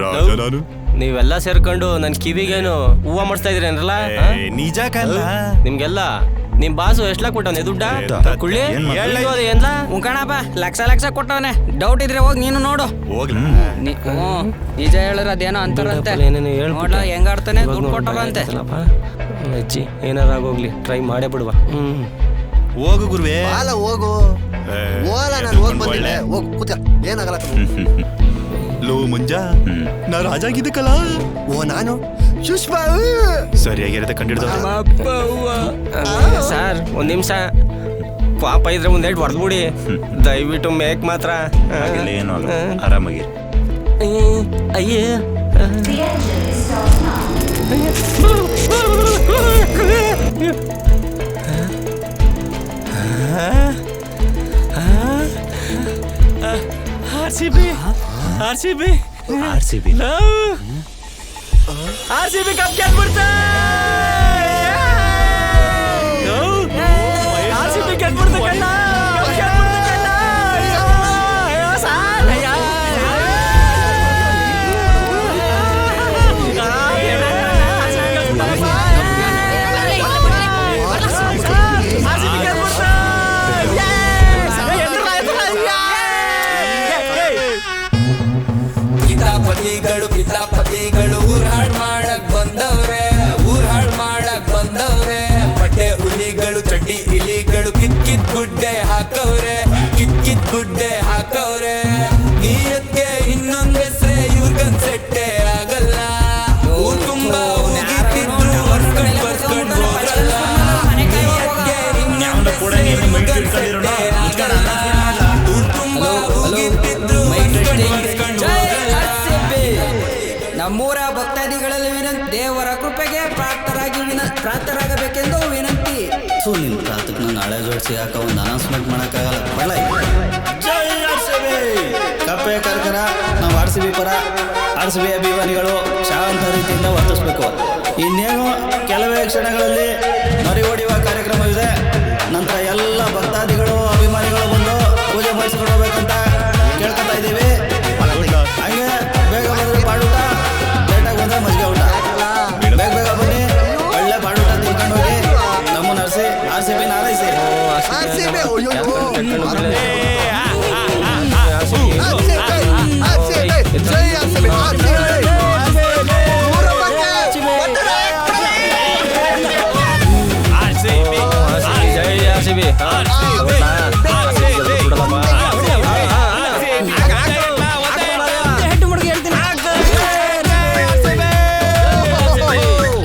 ರಾಜ ನಾನು. ನೀವೆಲ್ಲ ಸೇರ್ಕೊಂಡು ನನ್ ಕಿವಿಗೇನು ಹೂವ ಮಾಡಿಸ್ತಾ ಇದ್ರೇನ್ರಲ್ಲ? ನಿಜ ಕಣ್ಲಾ. ನಿಮ್ಗೆಲ್ಲ ನಿಮ್ ಬಾಸು ಎಷ್ಟ್ಲಾ ಕೊಟ್ಟವನೆ ದುಡ್ಡ? ಕುಳ್ಳಿ ಏನ್ಲ? ಕಣಪ್ಪ, ಲಕ್ಷ ಕೊಟ್ಟವನೆ. ಡೌಟ್ ಇದ್ರೆ ಹೋಗಿ ನೀನು ನೋಡು. ನಿಜ ಹೇಳಿದ್ರೆ ಅದೇನೋ ಅಂತಾರಂತೆ. ನೋಡ್ಲ ಹೆಂಗ ಆಡ್ತಾನೆ, ದುಡ್ಡು ಕೊಟ್ಟವಂತೆ. ಅಜ್ಜಿ ಏನಾರ ಆಗೋಗ್ಲಿ, ಟ್ರೈ ಮಾಡೇ ಬಿಡುವ. ಹೋಗು ಗುರುವೆ. ಅಲ್ಲ ಹೋಗು, ಹೋಗಲ್ಲ, ನಾನು ಹೋಗಿ ಬಂದಿಲ್ಲ. ಹೋಗು ಕೂತ, ಏನಾಗಲ್ಲ. ಲೋ ಮುಂಜ, ನಾ ರಾಜ ಆಗಿದ್ದೆ ಕಲ. ಓ ನಾನು ಸುಷ್ಮಾ ಸರಿಯಾಗಿರತ್ತೆ ಕಂಡಿಡ್ದ. ಸರ್ ಒಂದ್ ನಿಮಿಷ, ಪಾಪ ಇದ್ರೆ ಒಂದ್ ಎರಡು ಹೊಡೆದ್ಬಿಡಿ ದಯವಿಟ್ಟು. ಮೇಕ್ ಮಾತ್ರ ಏನು ಆರಾಮಾಗಿ. ಅಯ್ಯೇ, RCB ಕಪ್ ಗೆದ್ಬಿಡ್ತಾ. RCB ಗೆದ್ಬಿಡ್ತಾ ಕಣ್ಣ. ಕಿತಾಪತಿಗಳು ಊರ್ ಹಾಳ್ ಮಾಡಕ್ ಬಂದವ್ರೆ, ಊರ್ ಹಾಳ್ ಮಾಡಕ್ ಬಂದವ್ರೆ. ಬಟ್ಟೆ ಹುಲಿಗಳು, ಚಡ್ಡಿ ಇಲಿಗಳು, ಕಿತ್ ಗುಡ್ಡೆ ಹಾಕವ್ರೆ, ಕಿತ್ ಗುಡ್ಡೆ ಹಾಕವ್ರೆ. ನೀಯತ್ಗೆ ಇನ್ನೊಂದ್ ಹೆಸ್ರೆ ಇವ್ರಿಗನ್ ಸೆಟ್ಟೆ ಆಗಲ್ಲ. ಊರ್ ತುಂಬಾ ಹೋಗಿತ್ತಿದ್ರು ಹೊರ್ಕೊಂಡ್ ಬರ್ಕೊಂಡ್ ಹೋಗಲ್ಲ. ನೀಯತ್ಗೆ ಇನ್ನೊಂದ್ ಹೆಸ್ರೆ ಇವ್ರಿಗನ್ ಸೆಟ್ಟೆ ಆಗಲ್ಲ. ಊರ್ ತುಂಬಾ ಹೋಗಿತ್ತಿದ್ರು ಹೊರ್ಕೊಂಡ್ ಬರ್ಕೊಂಡ್ ಹೋಗಲ್ಲ. ನಮ್ಮೂರ ಭಕ್ತಾದಿಗಳಲ್ಲಿ ದೇವರ ಕೃಪೆಗೆ ಪ್ರಾಪ್ತರಾಗಬೇಕೆಂದು ವಿನಂತಿ. ನಿನ್ನ ಪ್ರಾತಕ್ಕೆ ನಾನು ಹಳೆ ಜೋಡಿಸಿ ಯಾಕ ಒಂದು ಅನೌನ್ಸ್ಮೆಂಟ್ ಮಾಡೋಕ್ಕಾಗಲ್ಲ. ಬರಲ ಕಪ್ಪೆ ಕರ್ಕರ ನಾವು RCB ಪರ, RCB ಅಭಿಮಾನಿಗಳು ಶಾಂತ ರೀತಿಯಿಂದ ವರ್ತಿಸ್ಬೇಕು. ಇನ್ನೇನು ಕೆಲವೇ ಕ್ಷಣಗಳಲ್ಲಿ ಮರಿ ಹೊಡೆಯುವ ಕಾರ್ಯಕ್ರಮವಿದೆ. ನಂತರ ಎಲ್ಲ ಭಕ್ತಾದಿಗಳು ಅಭಿಮಾನಿಗಳು ಬಂದು ಪೂಜೆ ಮಾಡಿಸ್ಕೊಂಡು ಹೋಗ್ಬೇಕಂತ ಕೇಳ್ಕೊತಾ ಇದ್ದೀವಿ. ಹಾಗೆ ಬೇಗ ಬಂದರೆ ಬಾಡೂಟ, ಲೇಟಾಗಿ ಬಂದರೆ ಮಜ್ಜಿಗೆ ಊಟ. ಬೇಗ ಬನ್ನಿ, ಒಳ್ಳೆ ಬಾಡೂಟ ತಿಳ್ಕೊಂಡು ಹೋಗಿ ನಮ್ಮನ್ನು ನರ್ಸಿ RCB ನಾರೈಸಿ.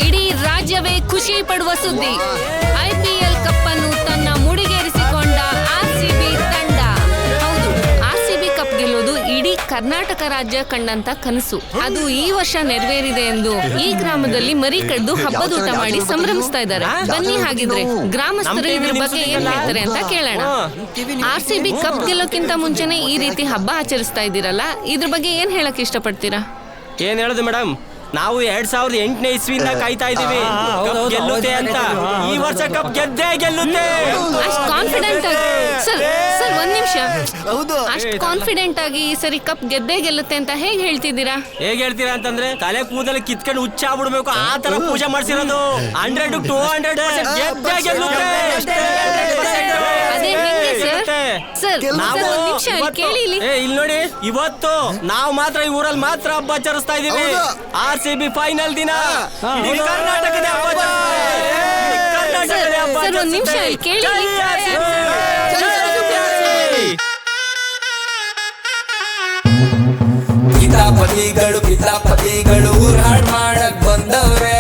ಇಡೀ ರಾಜ್ಯವೇ ಖುಷಿ ಪಡುವ ಸುದ್ದಿ. IPL ಕಪ್ ಅನ್ನು ತನ್ನ ಮುಡಿಗೇರಿಸಿಕೊಂಡ RCB ತಂಡ. ಹೌದು, RCB ಕಪ್ ಗೆಲ್ಲೋದು ಇಡೀ ಕರ್ನಾಟಕ ರಾಜ್ಯ ಕಂಡಂತ ಕನಸು. ಅದು ಈ ವರ್ಷ ನೆರವೇರಿದೆ ಎಂದು ಈ ಗ್ರಾಮದಲ್ಲಿ ಮರಿ ಕಡ್ದು ಹಬ್ಬದೂಟ ಮಾಡಿ ಸಂಭ್ರಮಿಸ್ತಾ ಇದ್ದಾರೆ. ಬನ್ನಿ ಹಾಗಿದ್ರೆ ಗ್ರಾಮಸ್ಥರು ಇದ್ರ ಬಗ್ಗೆ ಏನ್ ಹೇಳ್ತಾರೆ ಅಂತ ಕೇಳೋಣ. RCB ಕಪ್ ಗೆಲ್ಲೋಕ್ಕಿಂತ ಮುಂಚೆನೆ ಈ ರೀತಿ ಹಬ್ಬ ಆಚರಿಸ್ತಾ ಇದ್ದೀರಲ್ಲ, ಇದ್ರ ಬಗ್ಗೆ ಏನ್ ಹೇಳಕ್ ಇಷ್ಟಪಡ್ತೀರಾ? ಏನ್ ಹೇಳುದು ಮೇಡಮ್, ನಾವು 2008ನೇ ಇಸ್ವಿಯಿಂದ ಕಾಯ್ತಾ ಇದೀವಿ ಕಪ್ ಗೆಲ್ಲುತ್ತೆ ಅಂತ. ಈ ವರ್ಷ ಕಪ್ ಗೆದ್ದೇ ಗೆಲ್ಲುತ್ತೆ. ಅಷ್ಟು ಕಾನ್ಫಿಡೆಂಟ್ ಆಗಿ ಸರ್ ಒಂದ್ ನಿಮಿಷ. ಹೌದು. ಅಷ್ಟು ಕಾನ್ಫಿಡೆಂಟ್ ಆಗಿ ಈ ಸರಿ ಕಪ್ ಗೆದ್ದೇ ಗೆಲ್ಲುತ್ತೆ ಅಂತ ಹೇಗ್ ಹೇಳ್ತಿದ್ದೀರಾ? ಹೇಗ್ ಹೇಳ್ತೀರಾ ಅಂತಂದ್ರೆ ತಲೆ ಕೂದಲು ಕಿತ್ಕೊಂಡು ಹುಚ್ಚಾಗ್ಬಿಡ್ಬೇಕು ಆ ತರ ಪೂಜೆ ಮಾಡ್ಸಿರೋದು. 100 to 200% ಗೆದ್ದೇ ಗೆಲ್ಲುತ್ತೆ. ಅದೇ ಹೆಂಗೆ ಸರ್? ಸರ್ ನಾವು ಒಂದ್ ನಿಮಿಷ ಕೇಳಿ ಇಲ್ಲಿ. ಇಲ್ಲಿ ನೋಡಿ, ಇವತ್ತು ನಾವು ಮಾತ್ರ ಈ ಊರಲ್ಲಿ ಮಾತ್ರ ಹಬ್ಬ ಆಚರಿಸ್ತಾ ಇದೀವಿ. RCB ಫೈನಲ್ ದಿನ ಇಡೀ ಕರ್ನಾಟಕದ ಹಬ್ಬ ಸರ್ ಒಂದ್ ನಿಮಿಷ ಕೇಳಿ ಇಲ್ಲಿ. ಕಿತಾಪತಿಗಳು ಊರ್ ಹಾಳ್ ಮಾಡಕ್ ಬಂದವ್ರೆ.